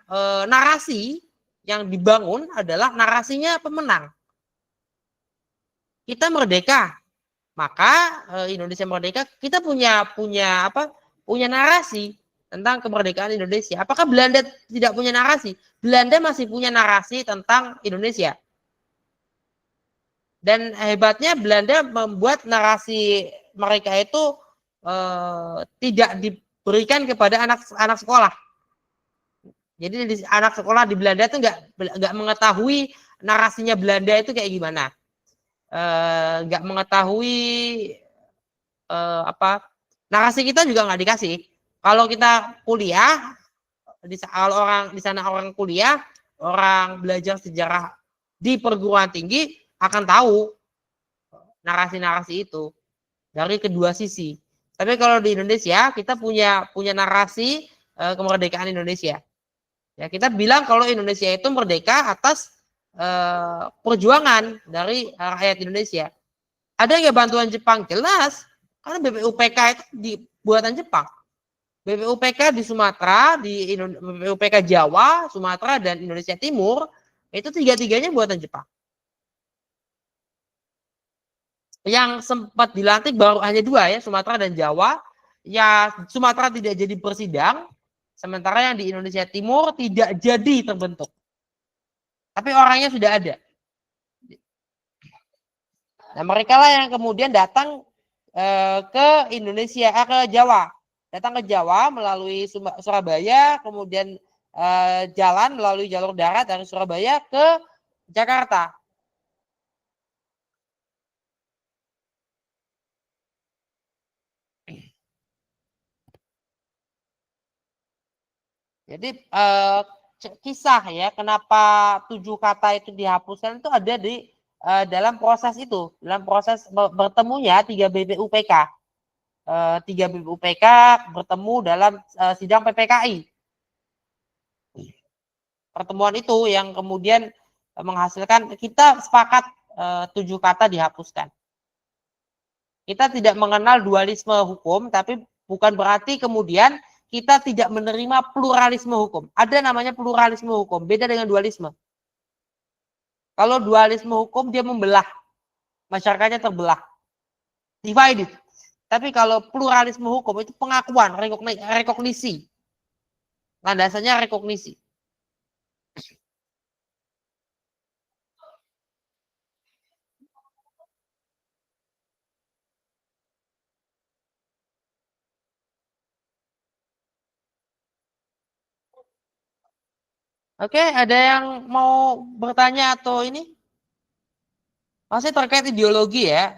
narasi yang dibangun adalah narasinya pemenang. Kita merdeka, maka Indonesia merdeka, kita punya narasi tentang kemerdekaan Indonesia. Apakah Belanda tidak punya narasi? Belanda masih punya narasi tentang Indonesia. Dan hebatnya Belanda membuat narasi mereka itu tidak diberikan kepada anak sekolah. Jadi anak sekolah di Belanda itu nggak mengetahui narasinya Belanda itu kayak gimana. Nggak mengetahui narasi kita juga nggak dikasih. Kalau kita kuliah, kalau orang di sana orang kuliah, orang belajar sejarah di perguruan tinggi akan tahu narasi-narasi itu dari kedua sisi. Tapi kalau di Indonesia kita punya narasi kemerdekaan Indonesia. Ya, kita bilang kalau Indonesia itu merdeka atas perjuangan dari rakyat Indonesia. Ada nggak bantuan Jepang? Jelas, karena BPUPK itu buatan Jepang. BPUPK di Sumatera, BPUPK Jawa, Sumatera, dan Indonesia Timur, itu tiga-tiganya buatan Jepang. Yang sempat dilantik baru hanya 2 ya, Sumatera dan Jawa. Ya, Sumatera tidak jadi bersidang, sementara yang di Indonesia Timur tidak jadi terbentuk. Tapi orangnya sudah ada. Nah, mereka lah yang kemudian datang ke Indonesia, ke Jawa. Datang ke Jawa melalui Surabaya, kemudian jalan melalui jalur darat dari Surabaya ke Jakarta. Jadi kisah ya kenapa 7 kata itu dihapuskan itu ada di dalam proses itu, dalam proses bertemunya 3 BPUPK. 3 BPUPK bertemu dalam sidang PPKI. Pertemuan itu yang kemudian menghasilkan kita sepakat 7 kata dihapuskan. Kita tidak mengenal dualisme hukum, tapi bukan berarti kemudian kita tidak menerima pluralisme hukum. Ada namanya pluralisme hukum, beda dengan dualisme. Kalau dualisme hukum dia membelah, masyarakatnya terbelah, divided. Tapi kalau pluralisme hukum itu pengakuan, rekognisi. Landasannya rekognisi. Oke, ada yang mau bertanya atau ini? Masih terkait ideologi ya,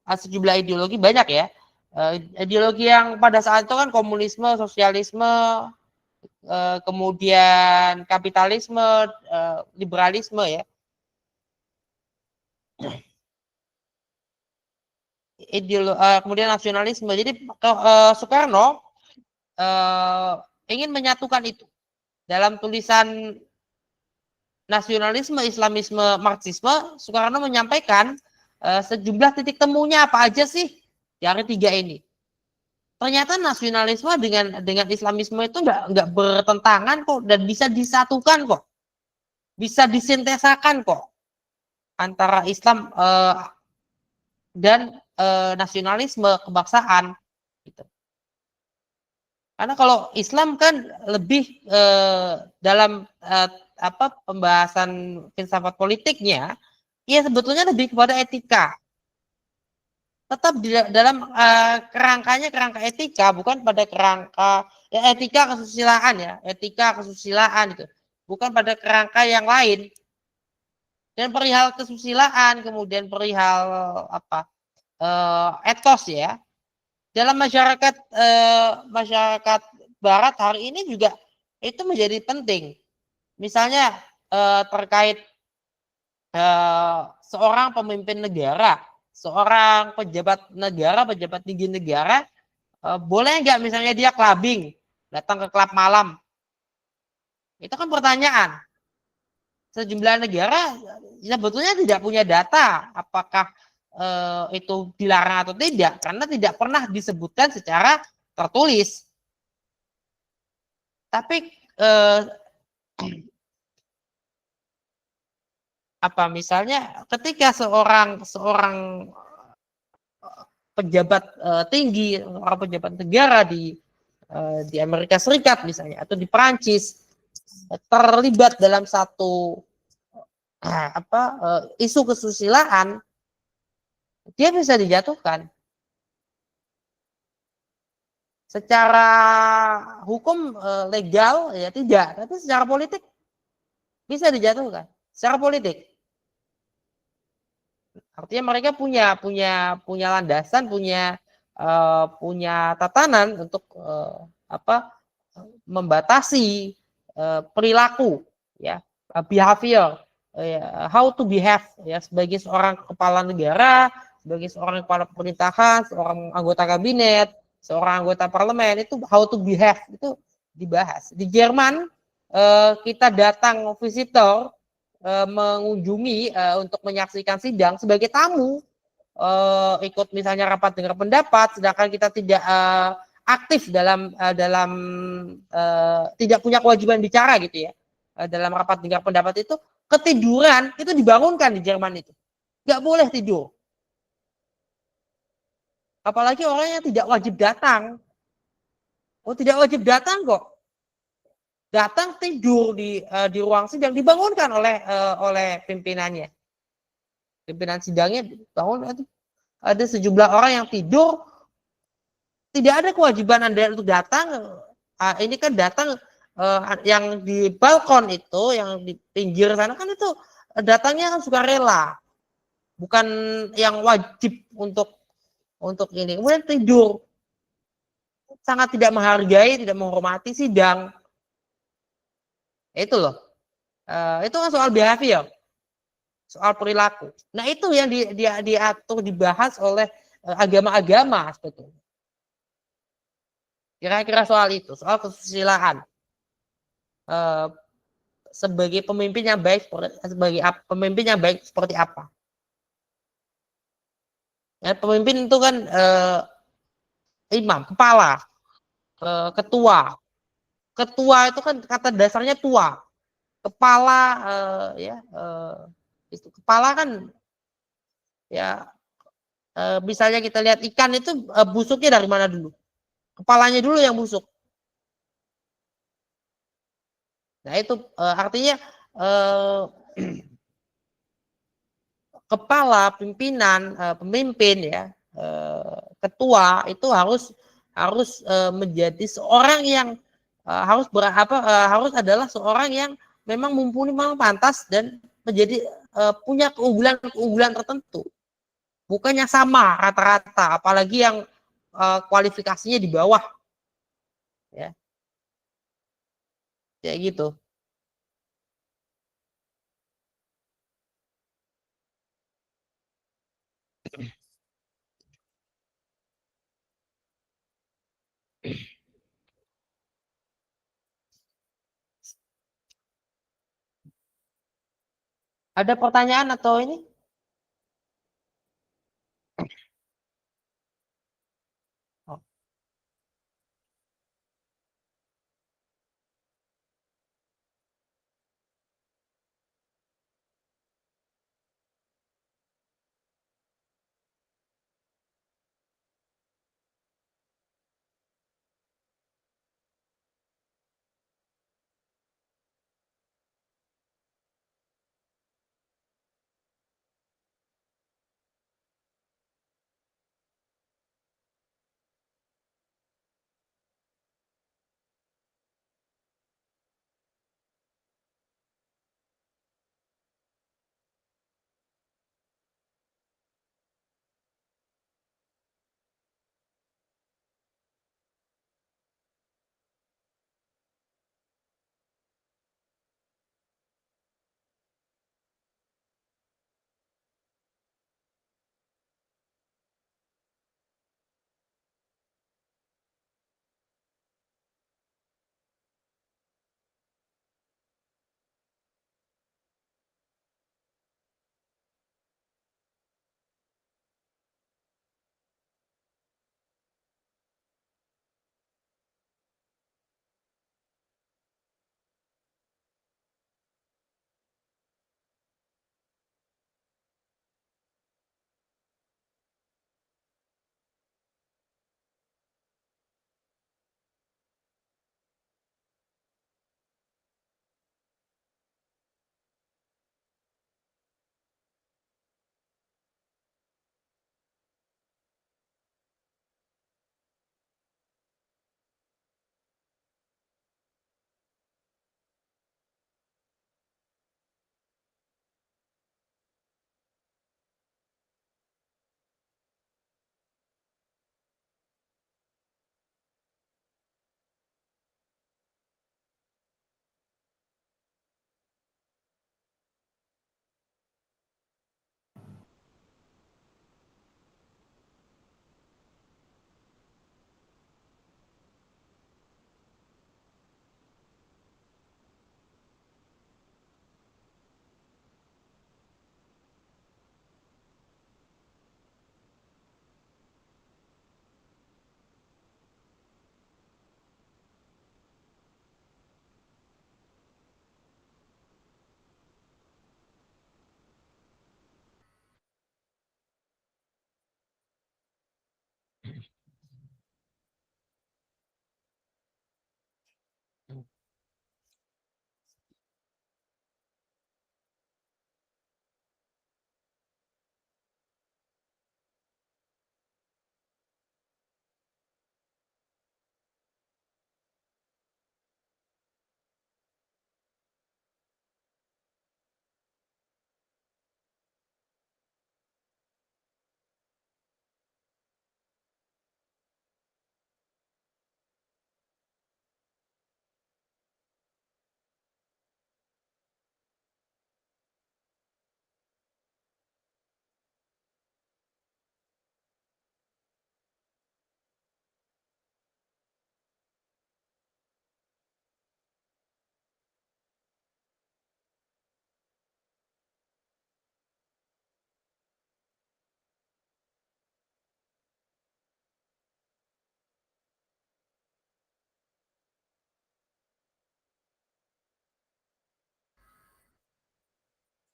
sejumlah ideologi banyak ya. Ideologi yang pada saat itu kan komunisme, sosialisme, kemudian kapitalisme, liberalisme ya. Kemudian nasionalisme. Jadi Soekarno ingin menyatukan itu dalam tulisan nasionalisme, Islamisme, Marxisme. Soekarno menyampaikan sejumlah titik temunya apa aja sih dari 3 ini. Ternyata nasionalisme dengan Islamisme itu nggak bertentangan kok, dan bisa disatukan kok, bisa disintesakan kok antara Islam dan nasionalisme kebangsaan gitu. Karena kalau Islam kan lebih dalam pembahasan filsafat politiknya, ya sebetulnya lebih kepada etika. Tetap dalam kerangka etika, bukan pada kerangka ya, etika kesusilaan ya, etika kesusilaan itu, bukan pada kerangka yang lain. Dan perihal kesusilaan, kemudian perihal etos ya. Dalam masyarakat Barat hari ini juga itu menjadi penting. Misalnya terkait seorang pemimpin negara, seorang pejabat negara, pejabat tinggi negara, boleh nggak misalnya dia clubbing, datang ke klub malam? Itu kan pertanyaan. sejumlah negara sebetulnya tidak punya data apakah itu dilarang atau tidak, karena tidak pernah disebutkan secara tertulis. Tapi apa misalnya ketika seorang pejabat tinggi, seorang pejabat negara di Amerika Serikat misalnya atau di Perancis terlibat dalam satu isu kesusilaan, dia bisa dijatuhkan. Secara hukum legal ya tidak, tapi secara politik bisa dijatuhkan. Secara politik, artinya mereka punya landasan, punya tatanan untuk membatasi perilaku, ya, behavior, how to behave, ya, sebagai seorang kepala negara, sebagai seorang kepala pemerintahan, seorang anggota kabinet, seorang anggota parlemen, itu how to behave itu dibahas. Di Jerman kita datang visitor mengunjungi untuk menyaksikan sidang sebagai tamu, ikut misalnya rapat dengar pendapat, sedangkan kita tidak aktif dalam tidak punya kewajiban bicara gitu ya dalam rapat dengar pendapat itu, ketiduran itu dibangunkan di Jerman itu, nggak boleh tidur, apalagi orang yang tidak wajib datang. Oh, tidak wajib datang kok, datang tidur di ruang sidang dibangunkan oleh pimpinannya, pimpinan sidangnya bangun. Ada sejumlah orang yang tidur, tidak ada kewajiban Anda untuk datang. Ini kan datang yang di balkon itu, yang di pinggir sana kan itu datangnya kan sukarela, bukan yang wajib untuk ini. Kemudian tidur, sangat tidak menghargai, tidak menghormati sidang. Itu loh. Itu kan soal behavior, soal perilaku. Nah itu yang diatur, dibahas oleh agama-agama sebetulnya. Kira-kira soal itu, soal kesusilaan. Sebagai pemimpin yang baik, pemimpin yang baik seperti apa? Ya, pemimpin itu kan imam, kepala, ketua. Ketua itu kan kata dasarnya tua. Kepala itu kepala kan ya misalnya kita lihat ikan itu busuknya dari mana dulu? Kepalanya dulu yang busuk. Nah itu artinya kepala, pimpinan, pemimpin ya, ketua itu harus menjadi seorang yang harus adalah seorang yang memang mumpuni, memang pantas dan menjadi punya keunggulan tertentu, bukannya sama rata-rata, apalagi yang kualifikasinya di bawah, ya, kayak gitu. Ada pertanyaan atau ini?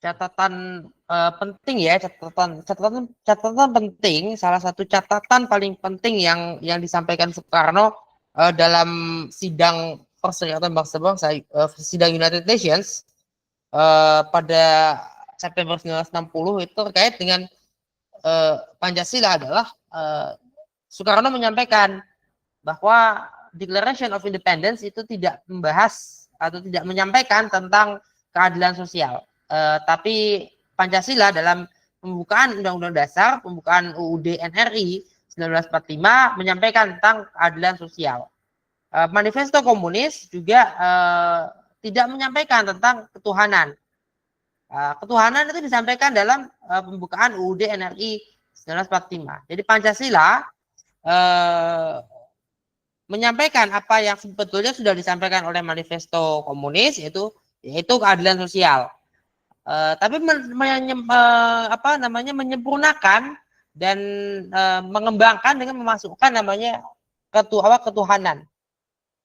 catatan penting ya, catatan penting. Salah satu catatan paling penting yang disampaikan Soekarno dalam sidang Perserikatan Bangsa-Bangsa, sidang United Nations pada September 1960 itu terkait dengan Pancasila adalah Soekarno menyampaikan bahwa Declaration of Independence itu tidak membahas atau tidak menyampaikan tentang keadilan sosial. Tapi Pancasila dalam pembukaan Undang-Undang Dasar, pembukaan UUD NRI 1945 menyampaikan tentang keadilan sosial. Manifesto Komunis juga tidak menyampaikan tentang ketuhanan. Ketuhanan itu disampaikan dalam pembukaan UUD NRI 1945. Jadi Pancasila menyampaikan apa yang sebetulnya sudah disampaikan oleh Manifesto Komunis, yaitu keadilan sosial. Tapi menyempurnakan dan mengembangkan dengan memasukkan namanya ketuhanan.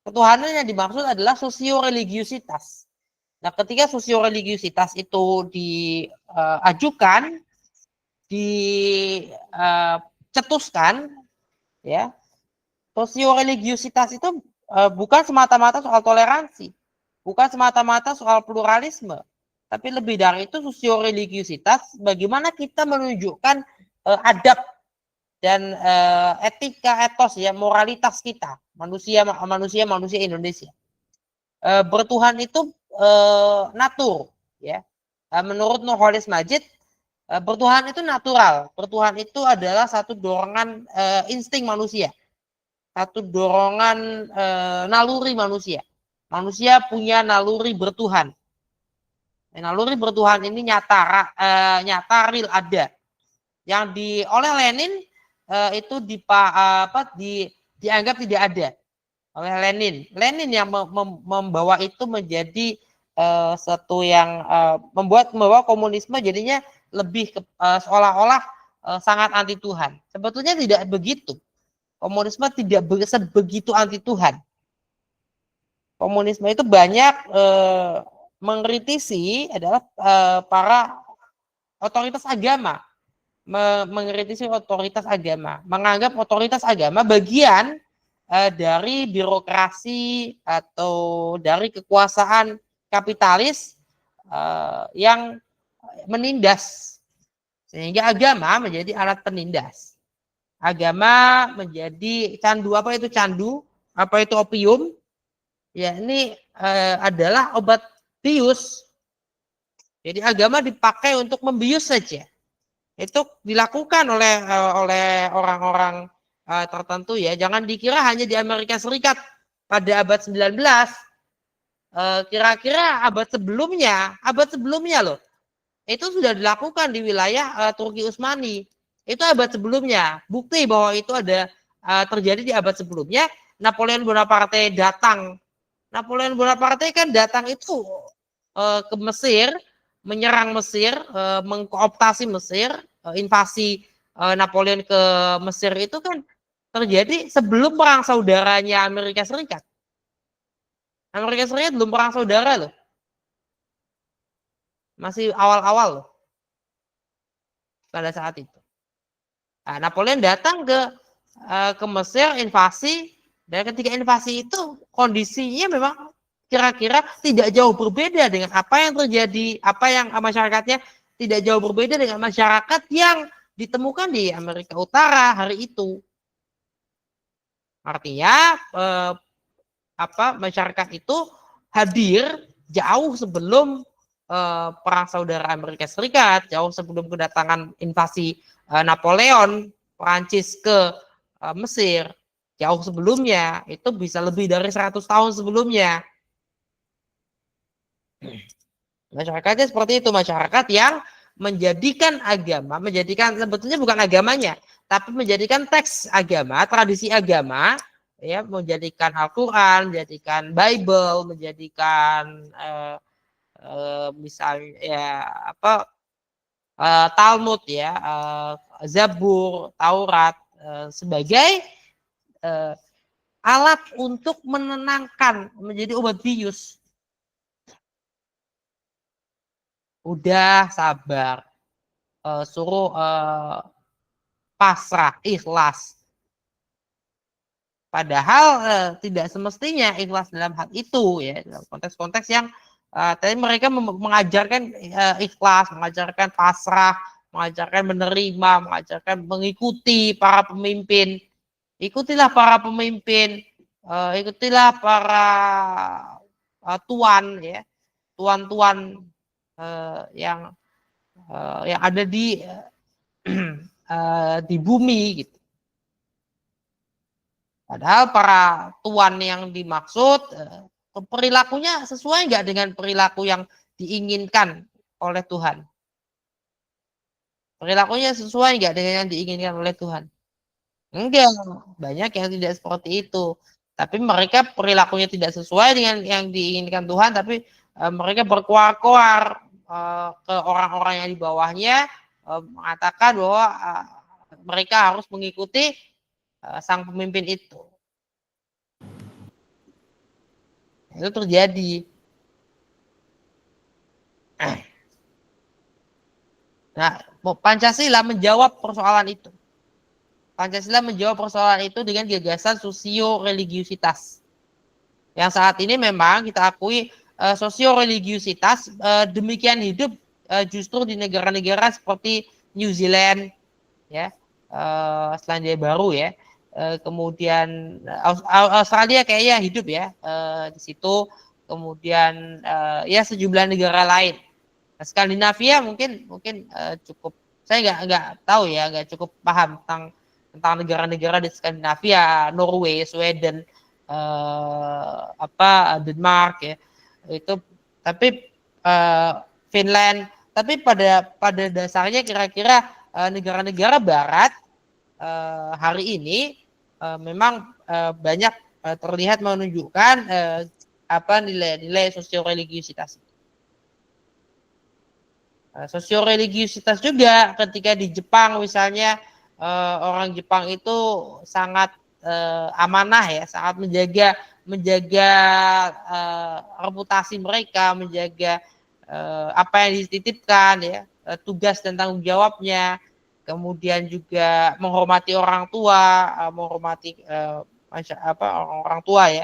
Ketuhanan yang dimaksud adalah sosio-religiusitas. Nah, ketika sosio-religiusitas itu diajukan, dicetuskan, ya, sosio-religiusitas itu bukan semata-mata soal toleransi, bukan semata-mata soal pluralisme, tapi lebih dari itu sosio-religiusitas bagaimana kita menunjukkan adab dan etika, etos ya, moralitas kita, manusia Indonesia. Bertuhan itu natur, ya. Menurut Nurholis Majid, bertuhan itu natural. Bertuhan itu adalah satu dorongan insting manusia, satu dorongan naluri manusia. Manusia punya naluri bertuhan. Naluri bertuhan ini nyata real ada. Yang oleh Lenin itu dianggap tidak ada oleh Lenin yang membawa itu menjadi satu yang membawa komunisme jadinya lebih seolah-olah sangat anti Tuhan. Sebetulnya tidak begitu. Komunisme tidak begitu anti Tuhan. Komunisme itu banyak mengkritisi adalah para otoritas agama, mengkritisi otoritas agama, menganggap otoritas agama bagian dari birokrasi atau dari kekuasaan kapitalis yang menindas, sehingga agama menjadi alat penindas. Agama menjadi candu. Apa itu candu? Apa itu opium? Ya, ini adalah obat bius. Jadi agama dipakai untuk membius saja. Itu dilakukan oleh orang-orang tertentu ya. Jangan dikira hanya di Amerika Serikat pada abad 19. Kira-kira abad sebelumnya loh. Itu sudah dilakukan di wilayah Turki Utsmani. Itu abad sebelumnya. Bukti bahwa itu ada terjadi di abad sebelumnya. Napoleon Bonaparte datang. Napoleon Bonaparte kan datang itu ke Mesir, menyerang Mesir, mengkooptasi Mesir, invasi Napoleon ke Mesir itu kan terjadi sebelum perang saudaranya Amerika Serikat. Amerika Serikat belum perang saudara loh. Masih awal-awal loh. Pada saat itu. Nah, Napoleon datang ke Mesir, invasi, dan ketika invasi itu kondisinya memang kira-kira tidak jauh berbeda dengan apa yang terjadi, apa yang masyarakatnya tidak jauh berbeda dengan masyarakat yang ditemukan di Amerika Utara hari itu. Artinya masyarakat itu hadir jauh sebelum perang saudara Amerika Serikat, jauh sebelum kedatangan invasi Napoleon Prancis ke Mesir, jauh sebelumnya, itu bisa lebih dari 100 tahun sebelumnya. Masyarakatnya seperti itu, masyarakat yang menjadikan agama, sebetulnya bukan agamanya, tapi menjadikan teks agama, tradisi agama, ya, menjadikan Al-Quran, menjadikan Bible, menjadikan misalnya ya Talmud ya, Zabur, Taurat sebagai alat untuk menenangkan, menjadi obat bius. udah sabar, suruh pasrah, ikhlas. Padahal tidak semestinya ikhlas dalam hal itu ya, dalam konteks-konteks yang tadi mereka mengajarkan ikhlas, mengajarkan pasrah, mengajarkan menerima, mengajarkan mengikuti para pemimpin. Ikutilah para pemimpin, ikutilah para tuan ya, tuan-tuan yang ada di bumi gitu. Padahal para tuan yang dimaksud perilakunya sesuai nggak dengan perilaku yang diinginkan oleh Tuhan? Perilakunya sesuai nggak dengan yang diinginkan oleh Tuhan? Enggak, banyak yang tidak seperti itu. Tapi mereka perilakunya tidak sesuai dengan yang diinginkan Tuhan, tapi mereka berkoar-koar ke orang-orang yang di bawahnya, mengatakan bahwa mereka harus mengikuti sang pemimpin itu. Itu terjadi. Nah, Pancasila menjawab persoalan itu. Pancasila menjawab persoalan itu dengan gagasan sosio-religiusitas. Yang saat ini memang kita akui sosio-religiusitas demikian hidup justru di negara-negara seperti New Zealand, ya, Selandia Baru ya. Kemudian Australia kayaknya hidup ya di situ, kemudian ya sejumlah negara lain. Nah, Skandinavia mungkin cukup, saya nggak tahu ya, nggak cukup paham tentang negara-negara di Skandinavia, Norway, Sweden, Denmark ya itu, tapi Finland, tapi pada dasarnya kira-kira negara-negara Barat hari ini memang banyak terlihat menunjukkan nilai-nilai sosio-religiusitas. Sosio-religiusitas juga ketika di Jepang misalnya, orang Jepang itu sangat amanah ya, sangat menjaga reputasi mereka, menjaga apa yang dititipkan ya, tugas dan tanggung jawabnya. Kemudian juga menghormati orang tua, menghormati orang tua ya,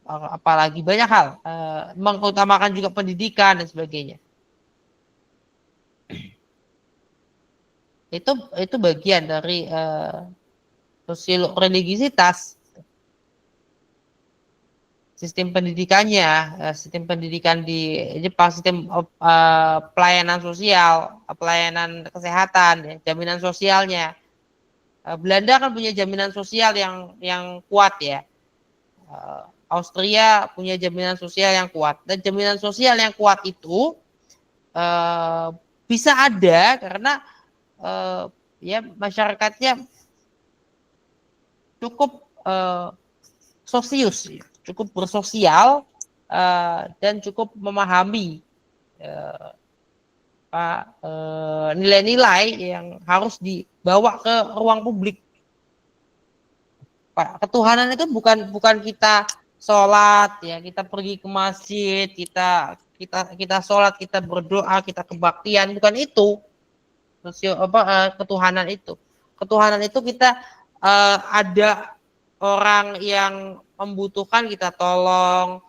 apalagi banyak hal, mengutamakan juga pendidikan dan sebagainya. Itu bagian dari sosial religiositas. Sistem pendidikannya, sistem pendidikan di Jepang, sistem pelayanan sosial, pelayanan kesehatan, ya, jaminan sosialnya. Belanda kan punya jaminan sosial yang kuat ya. Austria punya jaminan sosial yang kuat, dan jaminan sosial yang kuat itu bisa ada karena ya masyarakatnya cukup sosius, cukup bersosial, dan cukup memahami nilai-nilai yang harus dibawa ke ruang publik. Ketuhanan itu bukan kita sholat ya, kita pergi ke masjid, kita sholat, kita berdoa, kita kebaktian, bukan itu. Ketuhanan itu. Ketuhanan itu kita ada orang yang membutuhkan kita tolong,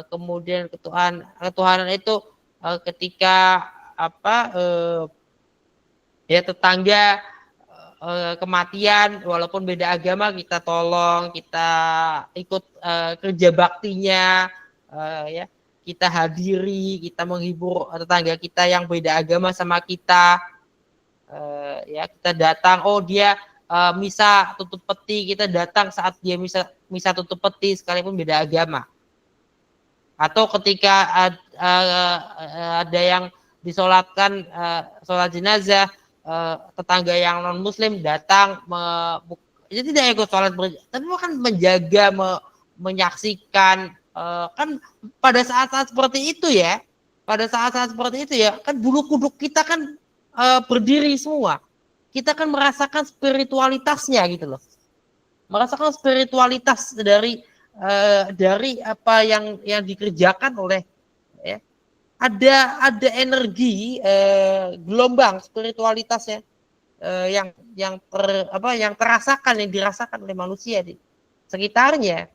kemudian ketuhanan itu ketika ya tetangga kematian walaupun beda agama kita tolong, kita ikut kerja baktinya, ya kita hadiri, kita menghibur tetangga kita yang beda agama sama kita, ya kita datang, oh dia misa tutup peti, kita datang saat dia misa tutup peti sekalipun beda agama. Atau ketika ada yang disolatkan sholat jenazah, tetangga yang non muslim datang, jadi tidak ikut sholat tapi kan menjaga, menyaksikan, kan pada saat-saat seperti itu ya, kan bulu kuduk kita kan berdiri semua. Kita kan merasakan spiritualitasnya gitu loh. Merasakan spiritualitas dari dari apa yang dikerjakan oleh, ya, ada energi gelombang spiritualitas ya, yang terasakan, yang dirasakan oleh manusia di sekitarnya.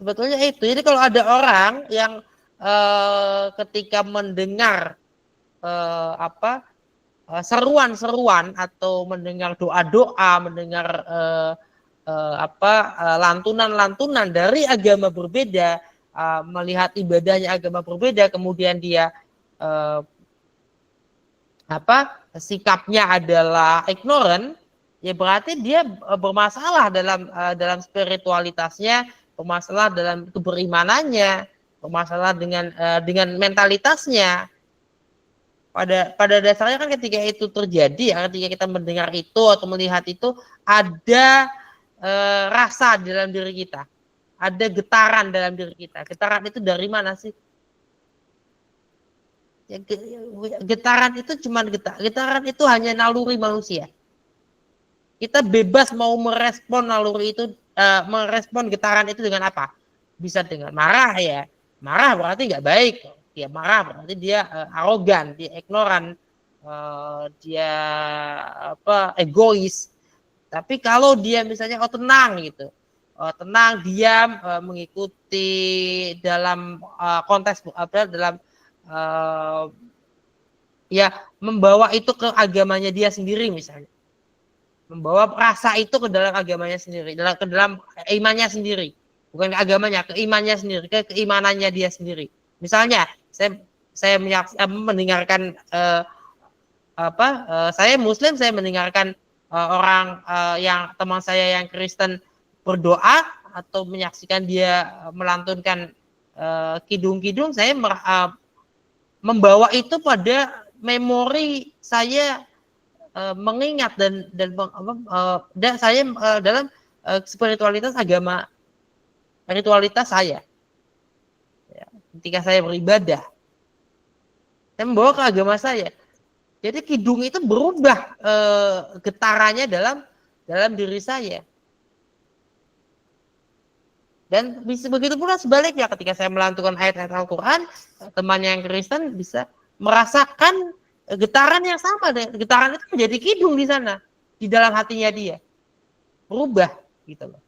Sebetulnya itu. Jadi kalau ada orang yang ketika mendengar seruan-seruan atau mendengar doa-doa, mendengar lantunan-lantunan dari agama berbeda, melihat ibadahnya agama berbeda, kemudian dia sikapnya adalah ignorant, ya berarti dia bermasalah dalam spiritualitasnya, bermasalah dalam keberimanannya, bermasalah dengan mentalitasnya. Pada dasarnya kan ketika itu terjadi, ketika kita mendengar itu atau melihat itu, ada rasa di dalam diri kita, ada getaran dalam diri kita. Getaran itu dari mana sih? Ya, getaran itu cuma getaran itu hanya naluri manusia. Kita bebas mau merespon naluri itu, merespon getaran itu dengan apa? Bisa dengan marah ya, marah berarti nggak baik. Dia marah berarti dia arogan, dia ignoran, dia egois. Tapi kalau dia misalnya tenang gitu, tenang, diam, mengikuti dalam konteks dalam ya membawa itu ke agamanya dia sendiri, misalnya membawa rasa itu ke dalam agamanya sendiri, ke dalam imannya sendiri, bukan ke agamanya, ke imannya sendiri, ke keimanannya dia sendiri. Misalnya saya mendengarkan saya Muslim, saya mendengarkan orang yang teman saya yang Kristen berdoa atau menyaksikan dia melantunkan kidung-kidung, saya membawa itu pada memori saya, mengingat dan saya dalam spiritualitas agama, spiritualitas saya. Ya, ketika saya beribadah, saya membawa ke agama saya. Jadi kidung itu berubah getarannya dalam diri saya. Dan begitu pula sebaliknya, ketika saya melantunkan ayat-ayat Al-Quran, temannya yang Kristen bisa merasakan getaran yang sama. Getaran itu menjadi kidung di sana, di dalam hatinya dia. Berubah gitu loh.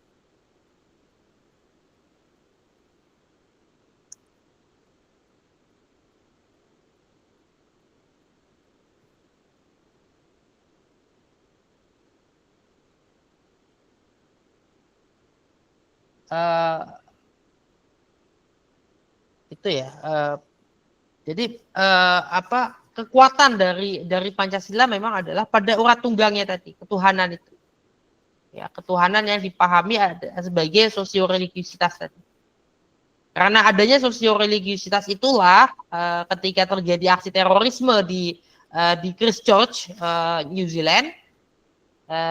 Itu ya. Jadi kekuatan dari Pancasila memang adalah pada urat tunggangnya tadi, ketuhanan itu. Ya, ketuhanan yang dipahami sebagai sosio-religiusitas tadi. Karena adanya sosio-religiusitas itulah ketika terjadi aksi terorisme di Christchurch, New Zealand,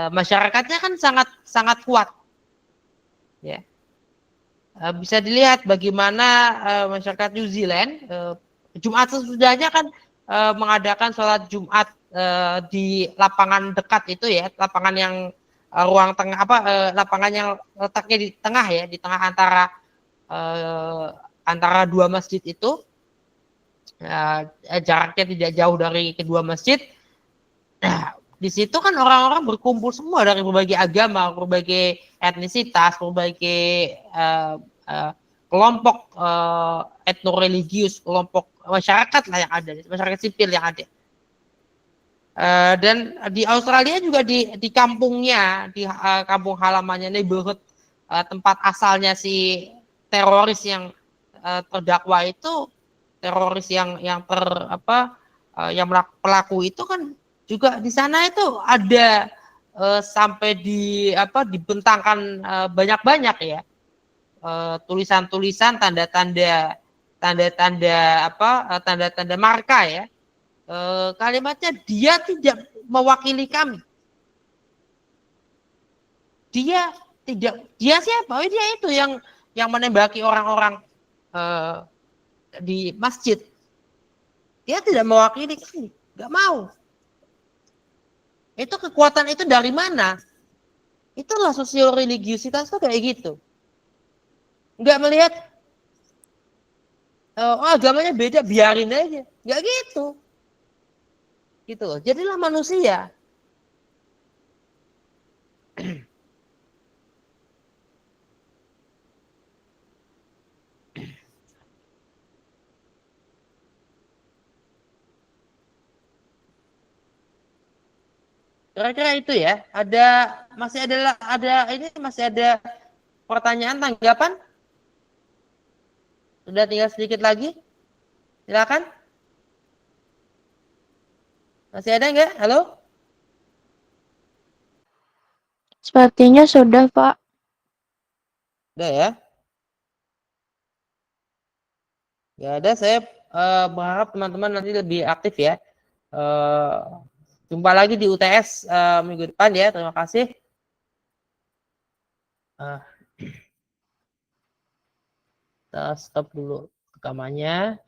masyarakatnya kan sangat kuat. Ya. Bisa dilihat bagaimana masyarakat New Zealand Jumat sesudahnya kan mengadakan sholat Jumat di lapangan dekat itu ya, lapangan yang ruang tengah lapangan yang letaknya di tengah ya, di tengah antara dua masjid itu, jaraknya tidak jauh dari kedua masjid. Nah, di situ kan orang-orang berkumpul semua dari berbagai agama, berbagai etnisitas, berbagai kelompok etnoreligius, kelompok masyarakat lah yang ada, masyarakat sipil yang ada. Dan di Australia juga di kampungnya, di kampung halamannya, neighborhood, tempat asalnya si teroris yang terdakwa itu, teroris yang pelaku itu kan juga di sana itu ada sampai dibentangkan banyak-banyak ya, tulisan-tulisan, tanda-tanda marka ya. Kalimatnya, dia tidak mewakili kami. Dia siapa? Oh, dia itu yang menembaki orang-orang di masjid. Dia tidak mewakili kami, nggak mau. Itu kekuatan itu dari mana? Itulah sosial religiusitas tuh kayak gitu. Nggak melihat oh agamanya beda, biarin aja. Nggak gitu. Gitu loh. Jadilah manusia. Kira-kira itu ya. Masih ada pertanyaan, tanggapan? Sudah tinggal sedikit lagi. Silakan. Masih ada nggak? Halo? Sepertinya sudah, Pak. Udah ya. Ya ada, saya berharap teman-teman nanti lebih aktif ya. Eh, jumpa lagi di UTS minggu depan ya. Terima kasih. Kita stop dulu rekamannya.